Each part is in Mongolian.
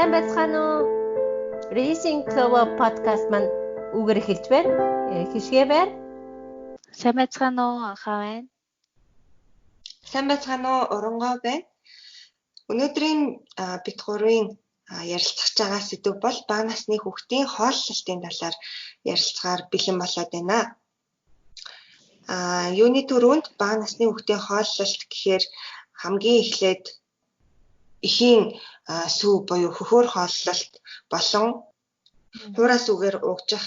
Сайн байцгаана уу? Racing Club podcast маань үгээр эхэлж байна. Хишгээ байна. Сайн байцгаана уу? Анхаа байна. Сайн байцгаана уу? Оронгоо байна. Өнөөдрийн бид гурвын ярилцах байгаа сэдв бол бага насны хүүхдийн хооллолтын талаар ярилцахаар бэлэн болоод байна. Юуны төрөнд бага насны хүүхдийн хооллолт гэхээр хамгийн эхлээд эхийн сүү буюу хөхөр хооллолт болон хуурай сүгээр уугжих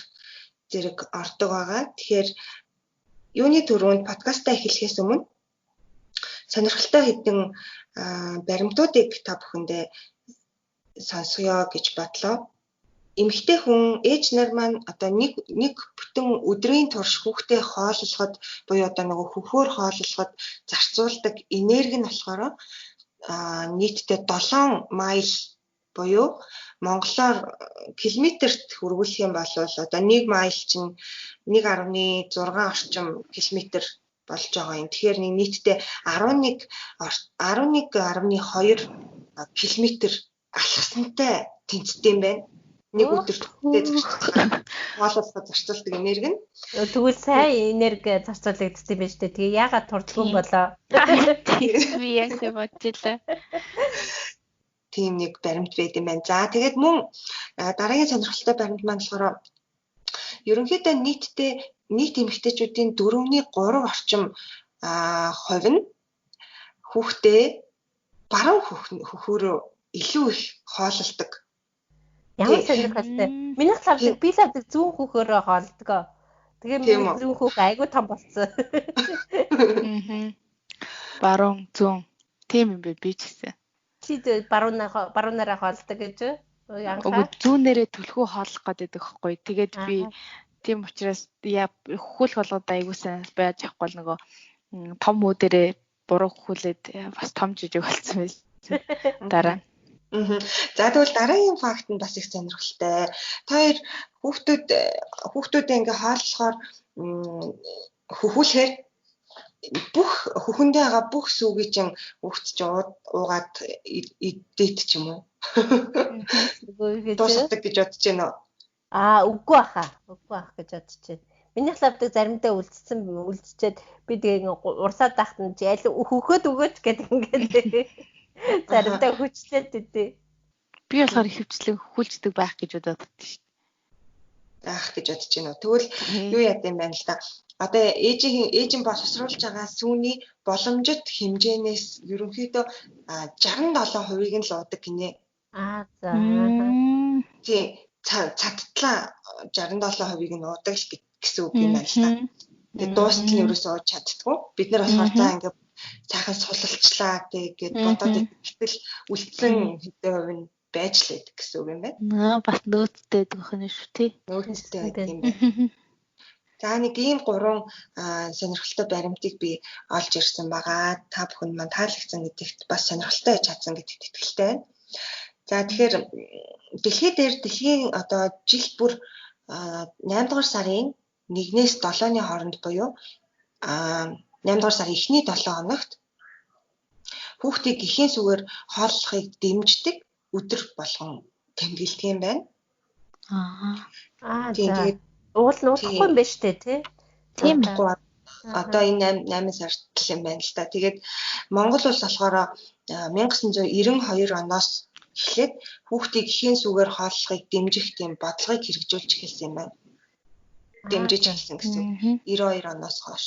зэрэг ордог байгаа. Тэгэхээр юуны төрөнд подкастаа эхлэхээс өмнө сонирхолтой хэдэн баримтуудыг та бүхэндээ сонсгоё гэж бодлоо. Эмэгтэй хүн ээж нар маань одоо нэг бүтэн өдрийн турш хүүхдээ хооллоход буюу одоо нөгөө хөхөөр хооллоход зарцуулдаг энерги нь болохоор нийтдээ 7 майл буюу монголоор километрт хөрвүүлэх юм бол одоо 1 майл чинь 1.6 орчим километр болж байгаа юм. Тэгэхээр нийтдээ 11.2 километр алхасантай тэнцдэг юм байна. Нэг өдөрт хооллоход зарцуулдаг энерги нь. Тэгвэл сайн энерги зарцуулагддаг юм байна шүү дээ. Тэгээ яагаад турдгүй болоо? Би яг тийм бодлоо. Тийм нэг баримт байд юм байна. За тэгээд мөн дараагийн сонирхолтой баримт маань болохоор ерөнхийдөө нийт эмэгтэйчүүдийн 4.3 орчим хувь нь хүүхдээ баруун хөхөөрөө илүү их хооллолдог. Ямар сонирхолтой. Миний лавдаг би лавдаг зүүн хөхөөрөө хоолдог. Тэгээ миний зүүн хөх айгүй том болцсон. Баруун зүүн. Тийм юм бэ би ч гэсэн. Чи баруунаараа хоолдог гэж үү? Үгүй зүүнээрээ түлхүү хооллох гэдэг байхгүй. Тэгээд би тийм учраас хөхөөлөх болгоод аягуулсан байж ахгүй нөгөө том үүдэрээ буруу хөхүүлээд бас том жижиг болсон байж. Дараа. За тэгвэл дараагийн факт нь бас их сонирхолтой. Та хоёр хүүхдүүдээ ингээ хооллохоор хөхүүлэхээр бүх хөхөндөө байгаа бүх сүүгийг чинь хүүхд чинь уугаад идээд ч юм уу. Дуусгадаг гэж бодож байна уу? Үгүй баха. Үгүй бах гэж бодож байна. Миний лавдаг заримдаа үлдчихэд би тэгээ урсаад байхад нь ял хөхөөд өгөөч гэдэг ингээд заримдаа хүчлээд үдээ. Би болохоор ихэвчлэн хөхүүлждэг байх гэж бодод шүү дээ. Аах гэж бодож байна. Тэгвэл юу яд юм байна л да. Одоо ээжийн боловсруулж байгаа сүүний боломжит хэмжээнээс ерөнхийдөө 67%-ийг нь л уудаг гинэ. За. Тийм цадтлаа 67%-ийг нь уудаг л гэсэн үг юм байна л да. Тэгээд дуустал нь ерөөсөө ууж чаддгүй. Бид нар болохоор за ингээд цаахан сулалчлаа тэгээд бодоод итгэл үлдсэн хэдэн хувь нь байж л байдаг гэсэн үг юм байна. Бас нөөцтэй гэх юм шүү тий. Нөөцтэй юм байна. За нэг ийм 3 сонирхолтой баримтыг би олж ирсэн байгаа. Та бүхэнд маань таалагдсан гэдэгт бас сонирхолтой байж чадсан гэдэгт итгэлтэй байна. За тэгэхээр дэлхийн одоо жил бүр 8 дугаар сарын 1-ээс 7-ны хооронд буюу 8 дугаар сарын эхний 7 хоногт хүүхдийг эхийн сүгээр хооллохыг дэмждэг өдөр болгон тэмдэглэдэг юм байна. Тэгээд уул нь уулахгүй юм байна шүү дээ, тий? Тийм үү. Одоо энэ 8 сард юм байна л да. Тэгээд Монгол улс болохоор 1992 оноос эхлээд хүүхдийг эхийн сүгээр хооллохыг дэмжих тийм бодлогыг хэрэгжүүлж эхэлсэн юм байна. Дэмжиж эхэлсэн гэсэн үг. 92 оноос хойш.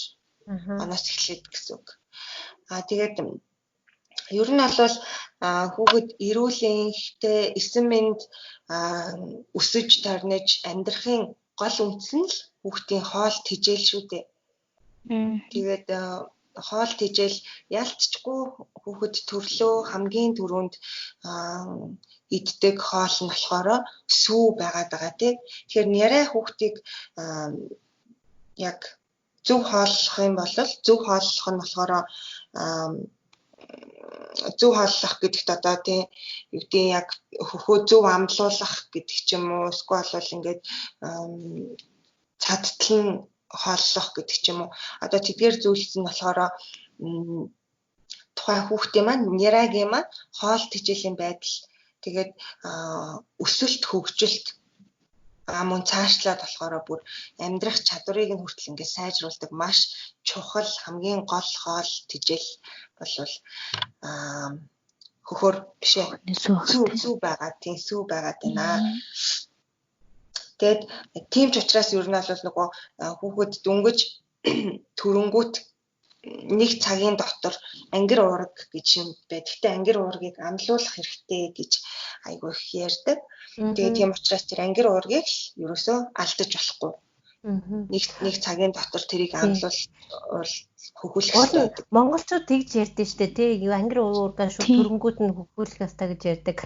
Оноос эхлээд гэсэн үг. Тэгээд ер нь бол хүүхэд эрүүлийн ихтэй эсэм мэнд өсөж тарниж амьдрахын гол үндэс нь л хүүхдийн хоол тэжээл шүү дээ. Тэгээд хоол тэжээл ялцчгүй хүүхэд төрлөө хамгийн түрүүнд иддэг хоол нь болохоор сүү байгаад байгаа тийм. Тэгэхээр нярай хүүхдийг яг зөв хооллох юм бол зөв хооллох нь болохоор зөв хооллох гэдэгт одоо тийм юу гэдэг яг хөхөө зөв амлуулах гэдэг ч юм уу эсвэл бол ингээд цадтал нь хооллох гэдэг ч юм уу одоо тэдгээр зүйлс нь болохоор тухайн хүүхдийн маань нирагийн маань хоол тэжээлийн байдал Тэгээд өсөлт хөгжилт мөн цаашлаад болохоор бүр амьдрах чадварыг нь хүртэл ингээд сайжруулдаг маш чухал хамгийн гол хоол тэжээл болвол хөхөр биш ээ. Сүү байгаа байна. Тэгэд тийм ч учраас ер нь бол нөгөө хүүхэд дөнгөж төрөнгүүт нэг цагийн дотор ангир уураг гэж юм бай. Гэхдээ ангир уургийг амлуулах хэрэгтэй гэж айгүй их ярьдаг. Тэгээд тийм учраас тэр ангир уургийг ерөөсөө алдаж болохгүй. Нэг цагийн дотор тэрийг амлуул хөхүүлэх хэрэгтэй. Монголчууд тэгж ярьдэн штэ тий. Ангир уургаа шууд төрөнгүүт нь хөхүүлэх ёстой гэж ярьдаг.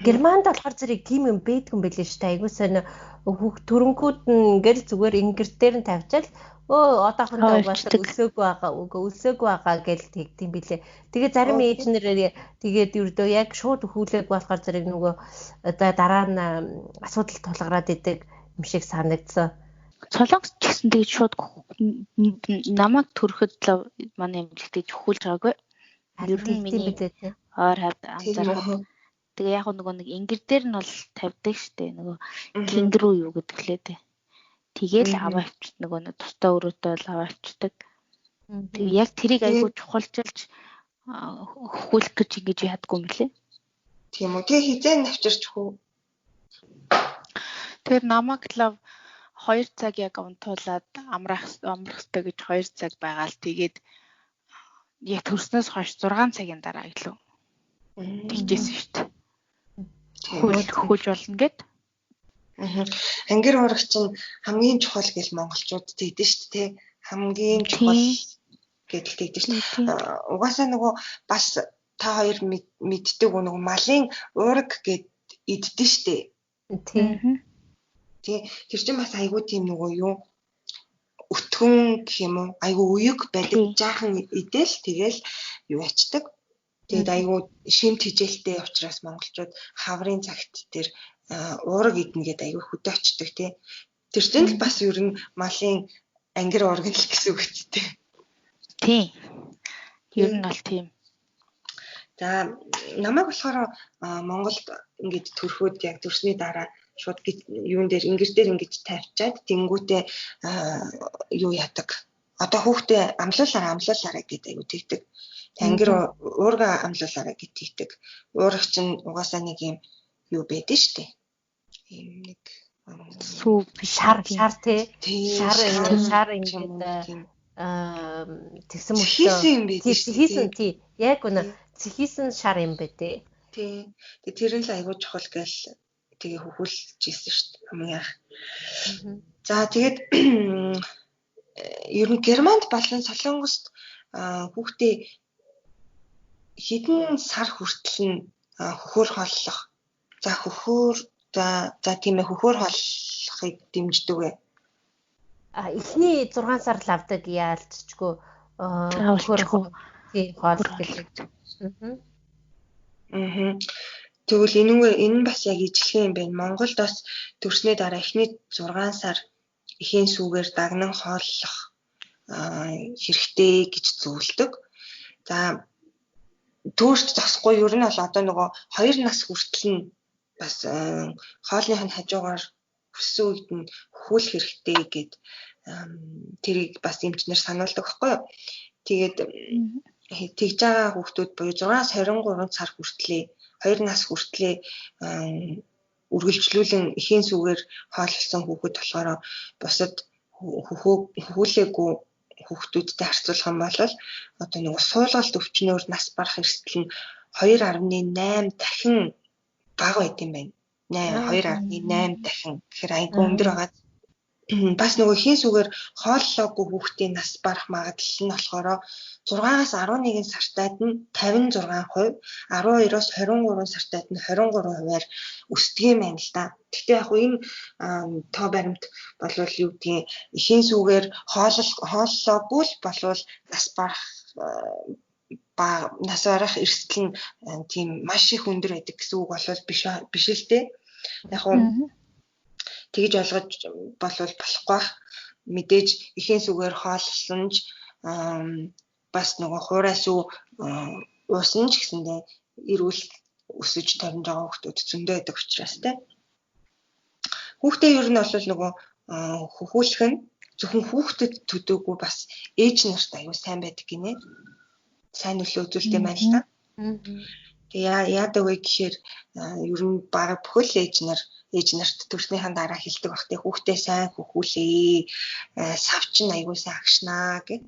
Германд болохоор зэрэг тийм юм бэдгэн байлээ штэ. Айгүй сонио төрөнгүүд нь ингээл зүгээр ангир дээр нь тавьчаал одоохондоо угаасаа өлсөөгүй байгаа гэж тэгдэм билээ. Тэгээ зарим ээжнэр тэгээд ердөө яг шууд өхүүлэг болохоор зэрэг нөгөө дараа нь асуудал тулгараад идэг юм шиг санагдсан. Солонгос ч гэсэн тэгээд шууд намайг төрөхөд л манай эмэгтэйч өхүүлж байгаагүй. Ер нь миний ойр хад анзаараад тэгээ яг нөгөө нэг ангир дээр нь бол тавьдаг штэ нөгөө кенгуру юу гэдэг лээ. Тэгээл аваавч нөгөө тустай өрөөтэй бол аваавчдаг. Тэгээ яг тэрийг айгүй чухалчилж хөхүүлэх гэж ингэж яадгүй юм лээ. Тийм үү. Тэгээ хизээ навчирч хөө. Тэр намайг л 2 цаг яг унтуулад амрах ёстой гэж 2 цаг байгаа л тэгээд яг төрснөөс хойш 6 цагийн дараа илүү тэгжсэн шүү дээ. Хөхүүлж болно гэд. Ангир уурах чинь хамгийн чухал гэж монголчууд тэгдэж шүү дээ. Хамгийн чухал гэдэл тэгдэж шүү дээ. Угаасаа нөгөө бас та хоёр мэддэг нөгөө малын уураг гэд иддэн шүү дээ. Тийм. Тэр чинь бас айгүй тийм нөгөө юу өтгөн гэх юм уу айгүй уяг байдаг жаахан идэл тэгэл юу ячдаг. Тэгээд айгүй шимт хижээлтэй учраас монголчууд хаврын цагт тэр уураг идэнэ гэдэг айгүй хөдөө очдөг тий. Тэр чинь л бас ер нь малын ангир уураг л гэсэн үг үстэй. Тий. Ер нь бол тийм. За намайг болохоор Монголд ингэж төрөхөд яг төрсний дараа шууд юун дээр ангир дээр ингэж тавьчаад тэнгүүтээ юу яадаг. Одоо хүүхдээ амлуулаарай гэдэг айгүй тэгдэг. Ангир уурга амлуулаарай гэж тэгдэг. Уурах чинь угаасаа нэг юм юу байдэн штэ. Ийм нэг сүү шар тий. Шар ингэж тэгсэн мөртөө хийсэн тий. Яг үнэ хийсэн шар юм бэ тий. Тий. Тэр нь л айгүй чухал гээл тэгээ хөхүүлж ийсэн шүү дээ. Хамгийн анх. За тэгээд ер нь Германд болон Солонгост хүүхдээ хэдэн сар хүртэл нь хөхөөр хооллох. За тийм ээ хөхөөр хооллохыг дэмждэг вэ? Эхний 6 сар л авдаг яалтчгүй хөхөөр хоол гэдэг. Тэгвэл энэ нь бас яг ижлэх юм байна. Монголд бас төрсний дараа эхний 6 сар эхийн сүүгээр дагнан хооллох хэрэгтэй гэж зөвлөдөг. За төөрч засахгүй ер нь бол одоо нөгөө 2 нас хүртэл нь бас хоолных нь хажуугаар өссөн үед нь хөхүүлэх хэрэгтэй гэд тэрийг бас эмчнэр сануулдаг байхгүй юу. Тэгээд тэгж байгаа хүүхдүүд буюу 6-аас 23 сар хүртлээ 2 нас хүртлээ үргэлжлүүлэн эхийн сүүгээр хооллсон хүүхэд болохоор бусад хөхүүлээгүй хүүхдүүдтэй харьцуулах юм бол одоо нэг суулгалт өвчнөөр нас барах эрсдэл нь 2.8 дахин бага байт юм байна. 2.8 дахин гэхээр айгүй өндөр байгаа. Бас нөгөө эхийн сүүгээр хооллоогүй хүүхдийн нас барах магадлал нь болохоор 6-аас 11 сартад нь 56%, 12-оос 23 сартад нь 23%-аар өсдөг юм байна л да. Гэхдээ яг энэ тоо баримт болвол юу гэдгийг эхийн сүүгээр хооллоогүй л болвол нас барах эрсдэл нь тийм маш их өндөр байдаг гэсэн үг болвол биш л дээ. Яг тэгж ойлгож болвол болохгүй бах. Мэдээж эхийн сүүгээр хооллсон ч бас нөгөө хуурай сүү уусан ч гэсэндээ эрүүл өсөж тарнж байгаа хүүхдүүд зөндөө байдаг учраас те. Хүүхдээ ер нь бол нөгөө хөхүүлэх нь зөвхөн хүүхдэд төдөөгүй бас ээж нарт аюу сайн байдаг гинэ. Сайн нөлөө үзүүлдэг юм байна л та. Тэгээ яадаг вэ гэхээр ер нь баг бүхэл ээж нарт төрснийхэн дараа хэлдэг бах те хүүхдээ сайн хөхүүлээ. Савч нь аюу сайн агшнаа гэх.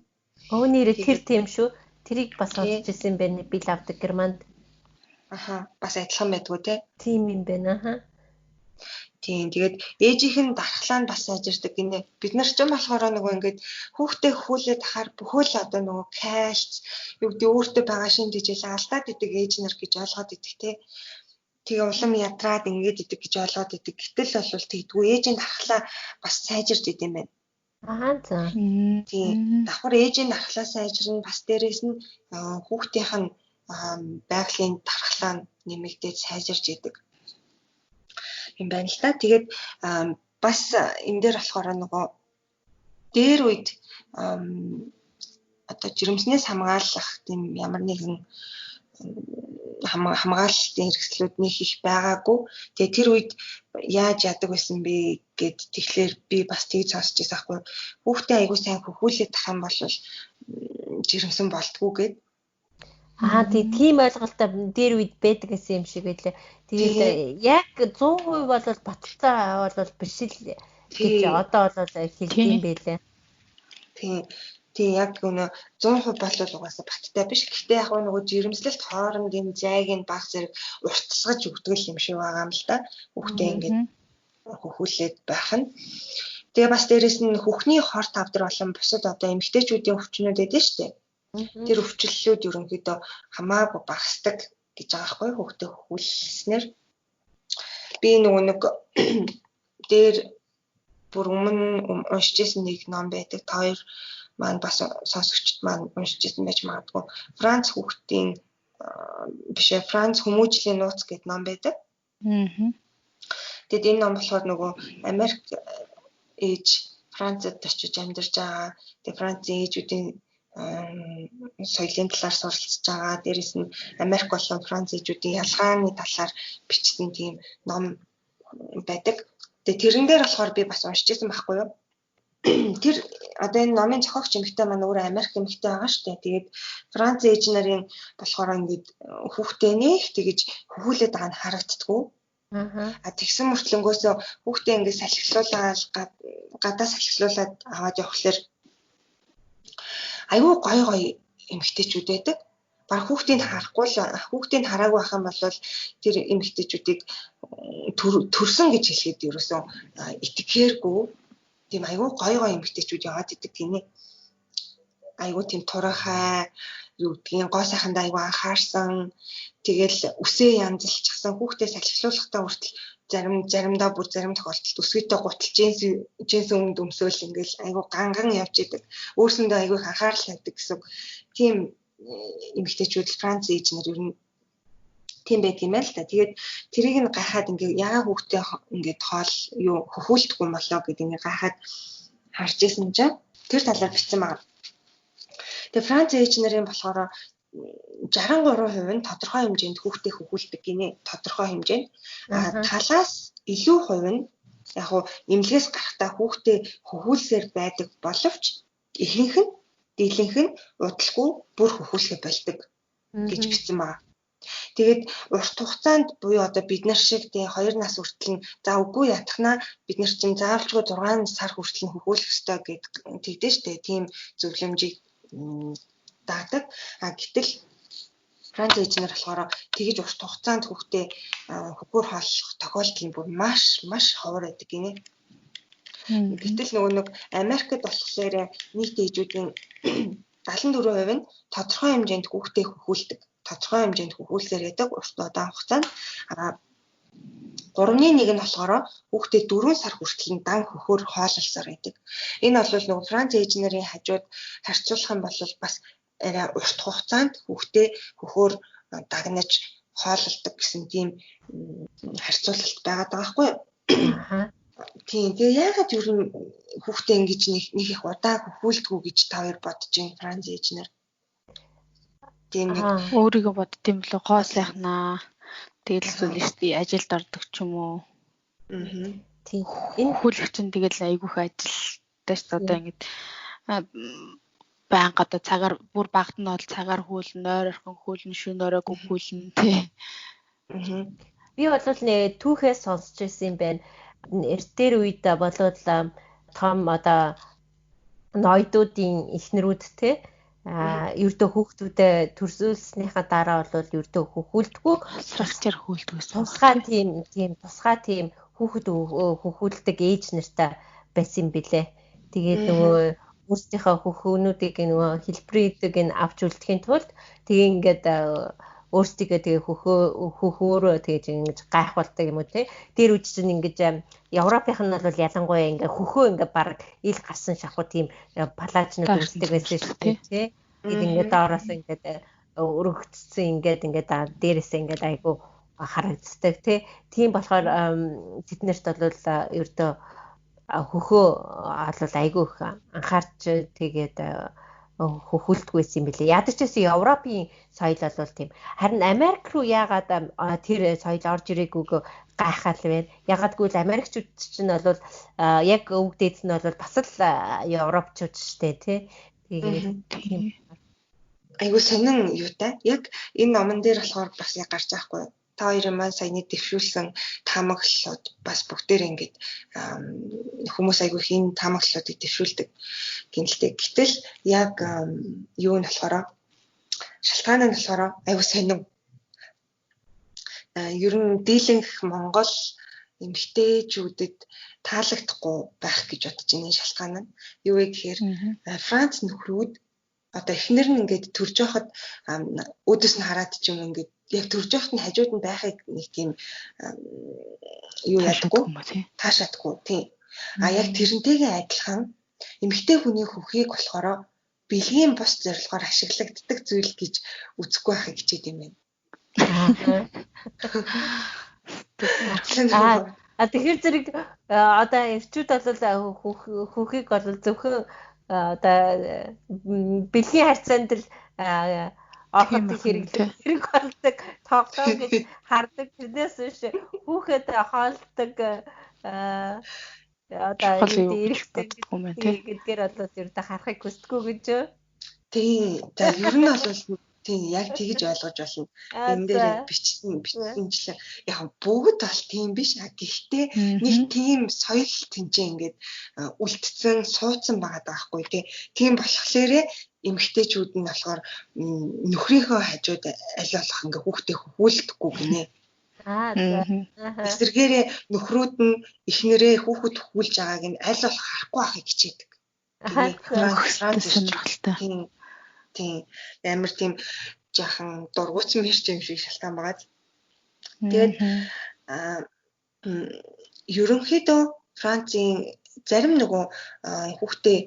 Өвнийрэ тэр тийм шүү. Тэрийг бас олж ирсэн юм байна. Би лавдаг Германд. Бас адилхан байдгүй те. Тийм юм байна. Тийм тэгээд ээжийнх нь дархлаа нь бас сайжирдаг гинэ. Бид нар ч юм болохоор нөгөө ингээд хүүхдээ хөхүүлээд тахаар бүхэл одоо нөгөө кальц юу гэдэг өөртөө байгаа шин дижил алдаад идэг ээж нар гэж ойлгоод идэг те. Тэгээ улам ядраад ингээд идэг гэж ойлгоод идэг. Гэтэл бол тэгдгүй ээжийн дархлаа бас сайжирд идэм байна. За. Тийм. Давхар ээжийн дархлаа сайжирна бас дээрээс нь хүүхдийнх нь байгалийн дархлаа нэмэгдээд сайжирч идэг. Юм байна л та. Тэгээд бас энэ дээр болохоор нөгөө дээр үед одоо жирэмснээс хамгаалах тийм ямар нэгэн хамгаалалтын хэрэгслүүд нэг их байгаагүй. Тэгээ тэр үед яаж яадаг байсан бэ гэд тэгэхээр би бас тийг сонсч байсан хгүй. Хүүхдээ айгуу сайн хөхүүлээд тах юм бол жирэмсэн болтгүй гэд. Тийм ойлголттой дээр үед байдаг гэсэн юм шиг байлаа. Тэгээд яг 100% бол баталцаа бол биш л гэж одоо бол хэлдэм байлаа. Тийм яг гэнэ 100% бол угаасаа баттай биш. Гэхдээ яг нөгөө жирэмслэлт хоорондын зайг нь баг зэрэг уртсгаж өгдөг юм шиг байгаа юм л да. Хүүхдээ ингээд хөхүүлээд байх нь. Тэгээ бас дээрэс нь хөхний хор тавдар болон бусад одоо эмэгтэйчүүдийн өвчнүүд байдаг шүү дээ. Тэр өвчлөлүүд ерөнхийдөө хамаагүй багасдаг гэж байгаа байхгүй хүүхдээ хөхүүлснээр. Би нөгөө нэг дээр бүр өмнө уншижсэн нэг ном байдаг. Та хоёр маань бас сонсогчд маань уншижсэн байж магадгүй. Франц хүүхдийн Франц хүмүүжлийн нууц гэдэг ном байдаг. Тэгэд энэ ном болохоор нөгөө Америк ээж Францад очиж амьдарч байгаа. Тэгээ Францын ээжүүдийн соёлын талаар суралцж байгаа. Дээрээс нь Америк болон Франц ээжүүдийн ялгааны талаар бичсэн тийм ном байдаг. Тэгээ тэрэн дээр болохоор би бас уншижсэн байхгүй юу? Тэр одоо энэ номын зохиогч эмэгтэй маань өөрөө Америк эмэгтэй байгаа шүү дээ. Тэгээд Франц ээж нарын болохоор ингээд хүүхдээ нэх тэгэж хөхүүлээд байгаа нь харагддггүй. Тэгсэн мөртлөнгөөс хүүхдээ ингээд салхилуулаад гадаа салхилуулаад аваад явхлаэр аюу гой эмэгтэйчүүд байдаг. Баг хүүхдийг хараагүй байх юм бол тэр эмэгтэйчүүдийг төрсөн гэж хэлэхэд ерөөсөө итгэхээргүй. Тийм аюу гой эмэгтэйчүүд яваад идэг гинэ. Аюу тийм турахай юу гэдгийг гоо сайхандаа аюу анхаарсан. Тэгэл үсээ янзлчихсан хүүхдээ салхилуулахдаа хүртэл заримдаа бүр зарим тохиолдолд өсгийтэй гутал джинс өмд өмсөөл ингээл аюу ганган явж идэг. Өөрсөндөө аюу их анхаарал тавьдаг гэсэн. Тийм эмэгтэйчүүд Франц ээж нар ер нь тийм байдаг юм байна л та. Тэгээд тэрийг нь гахаад ингээ яга хүүхдээ ингээд хоол юу хөхүүлдэггүй болоо гэдэг ингээ гахаад харж исэн чинь тэр талаар бичсэн байна. Тэгээд Франц ээж нарын болохоор 63% нь тодорхой хэмжээнд хүүхдээ хөхүүлдэг гинэ. Тодорхой хэмжээнд. Талаас илүү хувь нь яг хуу эмнэлгээс гарахтаа хүүхдээ хөхүүлсээр байдаг боловч ихэнх нь дийлэнх нь удалгүй бүр хөхүүлэхэ болдог гэж бичсэн байна. Тэгээд урт хугацаанд буюу одоо бид нар шиг тий 2 нас хүртэл нь за үгүй ятгахнаа бид нар чинь заавалжгүй 6 сар хүртэл нь хөхүүлэх ёстой гэдэг тэгдэж штэ тийм зөвлөмжийг даадаг. Гэтэл Франц ээж нар болохоор тэгэж урт хугацаанд хүүхдээ хөхөөр хооллох тохиолдол нь бүр маш ховор байдаг гинэ. Гэтэл нөгөө нэг Америкт болохоор нийт ээжүүдийн 74% нь тодорхой хэмжээнд хүүхдээ хөхүүлдэг. Тодорхой хэмжээнд хөхүүлсээр байдаг урт удаан хугацаанд 3-ны 1 нь болохоор хүүхдээ 4 сар хүртэл нь дан хөхөөр хооллолсоор байдаг. Энэ бол нөгөө Франц ээж нарын хажууд харьцуулах юм бол бас арай урт хугацаанд хүүхдээ хөхөөр дагнаж хооллолдог гэсэн тийм харьцуулалт байгаад байгаа байхгүй юу? Тийм. Тэгээ яагаад юу н хүүхдээ ингэж нэг их удаан хөхүүлдэггүй гэж та хоёр бодож байна Франц ээж нар? Тийм нэг өөрийгөө бодд юм болоо гоо сайхнаа Тэгэл эсвэл шүү дээ ажилд ордог ч юм уу. Тийм. Энэ Хөл очин тэгэл айгүйх ажилтай шүү дээ. Одоо ингэж байнга одоо цагаар бүр багт нь бол цагаар хүүлэн, нойр орхон хүүлэн, шөнө оройг хүүлэн тий. Би бол нэ түүхээс сонсч ирсэн юм байна. Эртээр үед болоод том одоо ноёдуудын эхнэрүүд те ердөө хүүхдүүдэд төрсөлснийхаа дараа бол ердөө хөхүүлдэггүй сарчаар хөхүүлдэгсэн. Тусгай тийм хүүхэд хөхүүлдэг ээж нартай байсан юм билэ. Тэгээд нөгөө өөрсдийнхөө хөхөөнүүдийг нөгөө хэлбэрийдэг нь авч үлдэхийн тулд тэгээ ингээд өөрсдийгөө тэгээ хөхөөрөө тэгэж ингэж гайхуулдаг юм уу те. Тэр үуч чинь ингэж Европынх нь бол ялангуяа ингээ хөхөө ингээ баг ил гарсан шахуу тийм палажнууд үүсдэг байсан шүү дээ тий. Тэгээд ингээ доороос ингээ өргөгдсөн ингээ дээрээсээ ингээ айгу харагддаг тий. Тийм болохоор тэднэрт бол ердөө хөхөө бол айгу их анхаарч тэгээд хөхүүлдэг байсан юм билээ. Ядаж гэсэн Европын соёл бол тийм. Харин Америк руу яагаад тэр соёл орж ирээгүй гайхал байна. Ягаад гэвэл Америкчууд чинь бол яг өвгдээд нь бол бас л Европчууд штэ тий. Тэгээд айгуу сонин юутай. Яг энэ номон дээр болохоор бас яг гарч байхгүй. Та хоёрын маань саяны дэвшүүлсэн таамаглалууд бас бүгдээр ингээд хүмүүс айгуу хин таамаглалуудыг дэвшүүлдэг гинэлтэй. Гэтэл яг юу нь болохоор шалтгаан нь болохоор айгуу сонин. Ер нь дийлэнх Монгол эмэгтэйчүүдэд таалагдахгүй байх гэж бодож байна шалтгаан нь. Юу вэ гэхээр Франц нөхрүүд одоо эхнэр нь ингээд төрж байхад өөдөөс нь хараад ч юм ингээд яг төрж байхад нь хажууд нь байхыг нэг тийм юу ядаггүй таашаадгүй тийм. Яг тэрнтэйгээ адилхан эмэгтэй хүний хөхийг болохоор бэлгийн бус зорилгоор ашиглагддаг зүйл гэж үзэхгүй байхыг хичээд юм байна. Тэгэхээр зэрэг одоо эрчүүд бол хөхийг бол зөвхөн одоо бэлгийн харьцаанд л ороход хэрэг болдог тоглоом гэж хардаг. Тэрнээс биш хүүхэд хоолдог одоо гэдгээр бол ердөө харахыг хүсдэггүй гэж. Тийм. За ер нь бол тийм яг тэгж ойлгож болно. Энэ дээр бичсэнчлээ. Яг бүгд бол тийм биш. Гэхдээ нэг тийм соёл тэнцээ ингээд үлдсэн, суудсан байгаа даахгүй тий. Тийм болохоор эмэгтэйчүүд нь болохоор нөхрийнхөө хажууд аль болох ингээ хүүхдээ хөхүүлдэггүй гинэ. Эсвэргээрээ нөхрүүд нь эхнэрээ хүүхэд хөхүүлж байгааг нь аль болох харахгүй байхыг хичээдэг. Тийм амар тийм жаахан дургуутсан мэрч юм шиг шалтгаан байгаа. Тэгээд ерөнхийдөө Францын зарим нөгөө хүүхдээ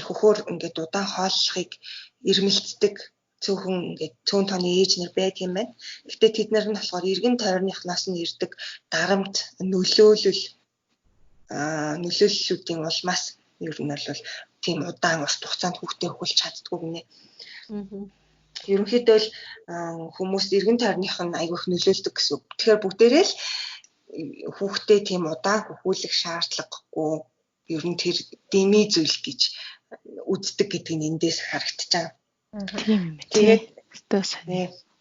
хөхөөр ингээд удаан хооллохыг ирмэлцдэг цөөхөн ингээд цөөн тооны ээж нар байдаг юм байна. Гэхдээ тэд нар нь болохоор эргэн тойрныхноос нь ирдэг дарамт нөлөөллүүдийн улмаас ер нь бол тийм удаан урт хугацаанд хүүхдээ хөхүүлж чаддгүй гинэ. Ерөнхийдөө л хүмүүс эргэн тойрных нь айгүйх нөлөөлдөг гэсэн. Тэгэхээр бүгдээрээ л хүүхдээ тийм удаан хөхүүлэх шаардлагагүй ер нь тэр дэмий зүйл гэж үздэг гэдэг нь эндээс харагдаж байгаа. Тийм юм. Тэгээд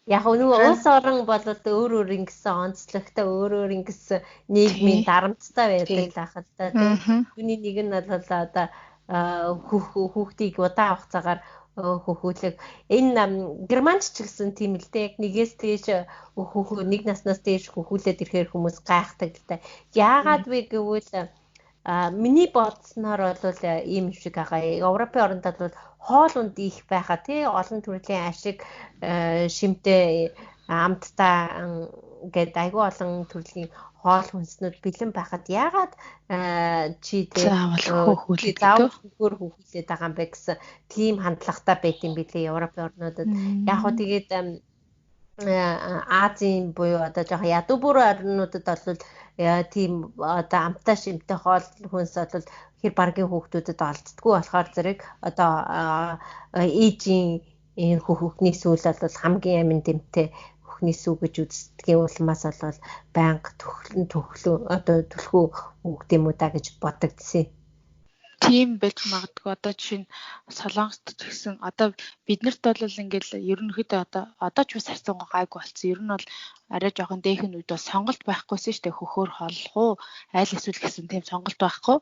яг нөгөө улс орон болоод өөр ингэсэн онцлогтой өөр ингэсэн нийгмийн дарамттай байдаг л ахал та. Түүний нэг нь бол одоо хүүхдийг удаан хугацаагаар хөхүүлэг. Энэ германч ч гэсэн тийм л дээ. Яг нэгээс дээш нэг наснаас дээш хөхүүлээд ирэхээр хүмүүс гайхдаг л да. Яагаад вэ гэвэл миний бодсноор бол ийм шиг байгаа. Европын оронд бол хоол унд их байхаа тий олон төрлийн ашиг шимтэй амттай гэдэг айгүй олон төрлийн хоол хүнснүүд бэлэн байхад яагаад чи тий хөхүүлээд байгаа юм бэ гэсэн тийм хандлагатай байт юм билээ Европын орнуудад. Яг хөө тэгээд Азийн буюу одоо жоохон ядуу бүр орнуудад бол тийм одоо амттай шимтэй хоол хүнс бол хэр баргийн хүүхдүүдэд олддгүй болохоор зэрэг одоо ээжийн энэ хөхний сүүл бол хамгийн амин дэмтэй хөхний сүү гэж үздгийн улмаас болол байнга түлхүү үг юм уу да гэж бодогдсон. Тийм байж магадгүй одоо жишээ нь Солонгост ч гэсэн одоо биднэрт бол ингээл ерөнхийдөө одоо ч бас харьцан гайгүй болсон. Ер нь бол арай жоохон дээхэн үед бол сонголт байхгүйсэн шүү дээ. Хөхөөр холлох уу, айл эсвэл гэсэн тийм сонголт байхгүй.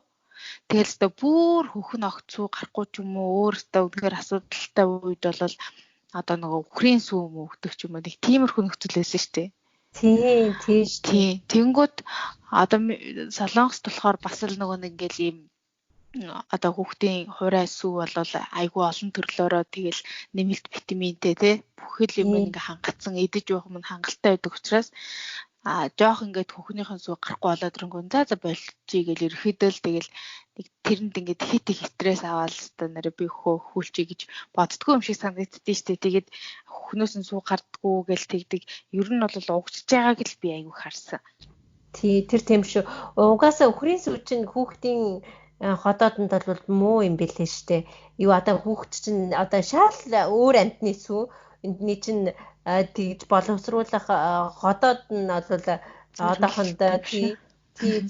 Тэгэл өстө бүр хөхн огт сүү гарахгүй ч юм уу өөртөө үнээр асуудалтай үед бол одоо нөгөө үхрийн сүү мөгдөг ч юм уу нэг тиймэрхүү нөхцөл байсан шүү дээ. Тийм. Тэнгүүд одоо Солонгост болохоор бас л нөгөө нэг ингээл ийм одоо хүүхдийн хуурай сүү бол айгүй олон төрлөөрөө тэгэл нэмэлт витаминтэй тий бүхэл юм ингээ хангацсан идэж уух юм хангалттай байдаг учраас жоох ингээд хүүхнийхэн сүү гарахгүй болоод ирэнгүүн за болчихъя гэж ерөөхдөө л тэгэл нэг тэрэнд ингээд хит их стресс аваад та нараа би хүүлчихье гэж боддгоо юм шиг санагддээ штэ тэгээд хүүхнөөс нь сүү гардггүй гэл тэгдэг ер нь бол угчж байгааг л би айгүй харсан. Тийм шүү. Угаасаа үхрийн сүү чинь хүүхдийн ходоодонд бол муу юм бэлээ штэ. Юу одоо хүүхд чинь одоо шал өөр амтны сүү эндний чинь тэгж боловсруулах ходоод нь бол одоохондоо тий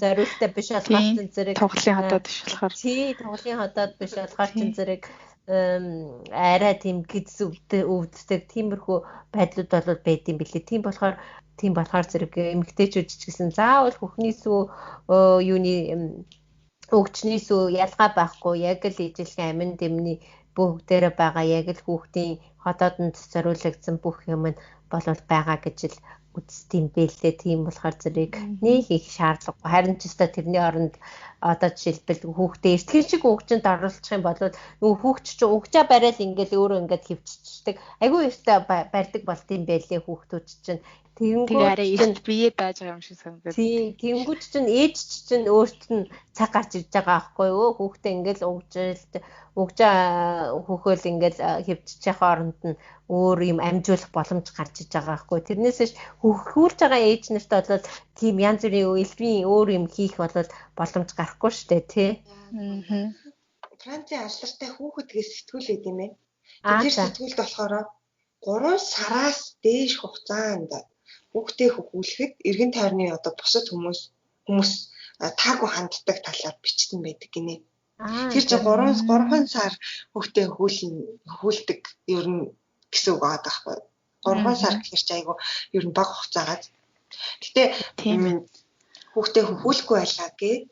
зориултаа биш болохоор чинь зэрэг тоглоом ходоод биш болохоор тоглоом ходоод биш болохоор чинь зэрэг арай тийм гидс өвддөг тиймэрхүү байдлууд бол байд юм бэлээ. Тийм болохоор зэрэг эмэгтэйчүүд ч гэсэн заавал хөхний сүү юуны өгчний сүү ялгаа байхгүй яг л ижилхэн амин дэмний бүгдээрээ байгаа яг л хүүхдийн ходоодонд зориулагдсан бүх юм нь болол байгаа гэж л үздэм бэлээ. Тийм болохоор зэрэг нэг их шаардлагагүй. Харин ч өстой тэрний оронд одоо жишээлбэл хүүхдээ эртхэн шиг өгчөнд оруулах юм бол нөгөө хүүхд чинь өгчаа барайл ингээл өөрөө ингээд хөвччихдэг. Айгүй өстой барьдаг болт юм байлээ хүүхдүүд чинь. Тэгэнгүүт бие дааж байгаа юм шиг санагдав. Тий, тэгэнгүүт чинь ээж чинь өөрт нь цаг гарч ирж байгаа аахгүй юу? Хүүхдээ ингээл өгжаа хөхөөл ингээл хөвччих оронд нь өөр юм амжуулах боломж гарч иж байгаа аахгүй. Тэрнээсээ хөхүүлж байгаа ээж нарт бол тийм янз бүрийн элбийн өөр юм хийх бол боломж гарахгүй штэ тий. Францын алдартай хүүхэдгээ сэтгүүл байд юм ээ. Тэр сэтгүүлд болохоор 3 сараас дээш хугацаанд хүүхдээ хөхүүлэхэд эргэн тойрны одоо бусад хүмүүс таагүй ханддаг талаар бичсэн байдаг гинэ. Тэр чинь 3 сар хүүхдээ хөхүүлдэг ер нь гэсэн үг байгаа байхгүй. 3 сар гэхэр чи айгу ер нь бага хугацаагаад. Гэтэ хүүхдээ хөхүүлэхгүй байлаа гэд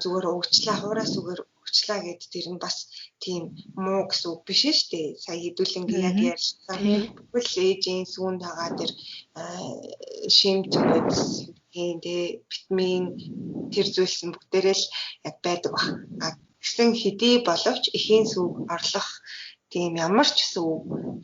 зүгээр өгчлээ хуурай сүгээр өгчлээ гэд тэр нь бас тийм муу гэсэн үг биш шүү дээ. Сая хэдүүлэнгийн яг ярьсан. Бүхэл ээжийн сүүнд байгаа тэр шимж байдгийн витамин тэр зүйлсэн бүгдээрээ л яг байдаг баг. Гэсэн хэдий боловч эхийн сүү орлох тийм ямар ч сүү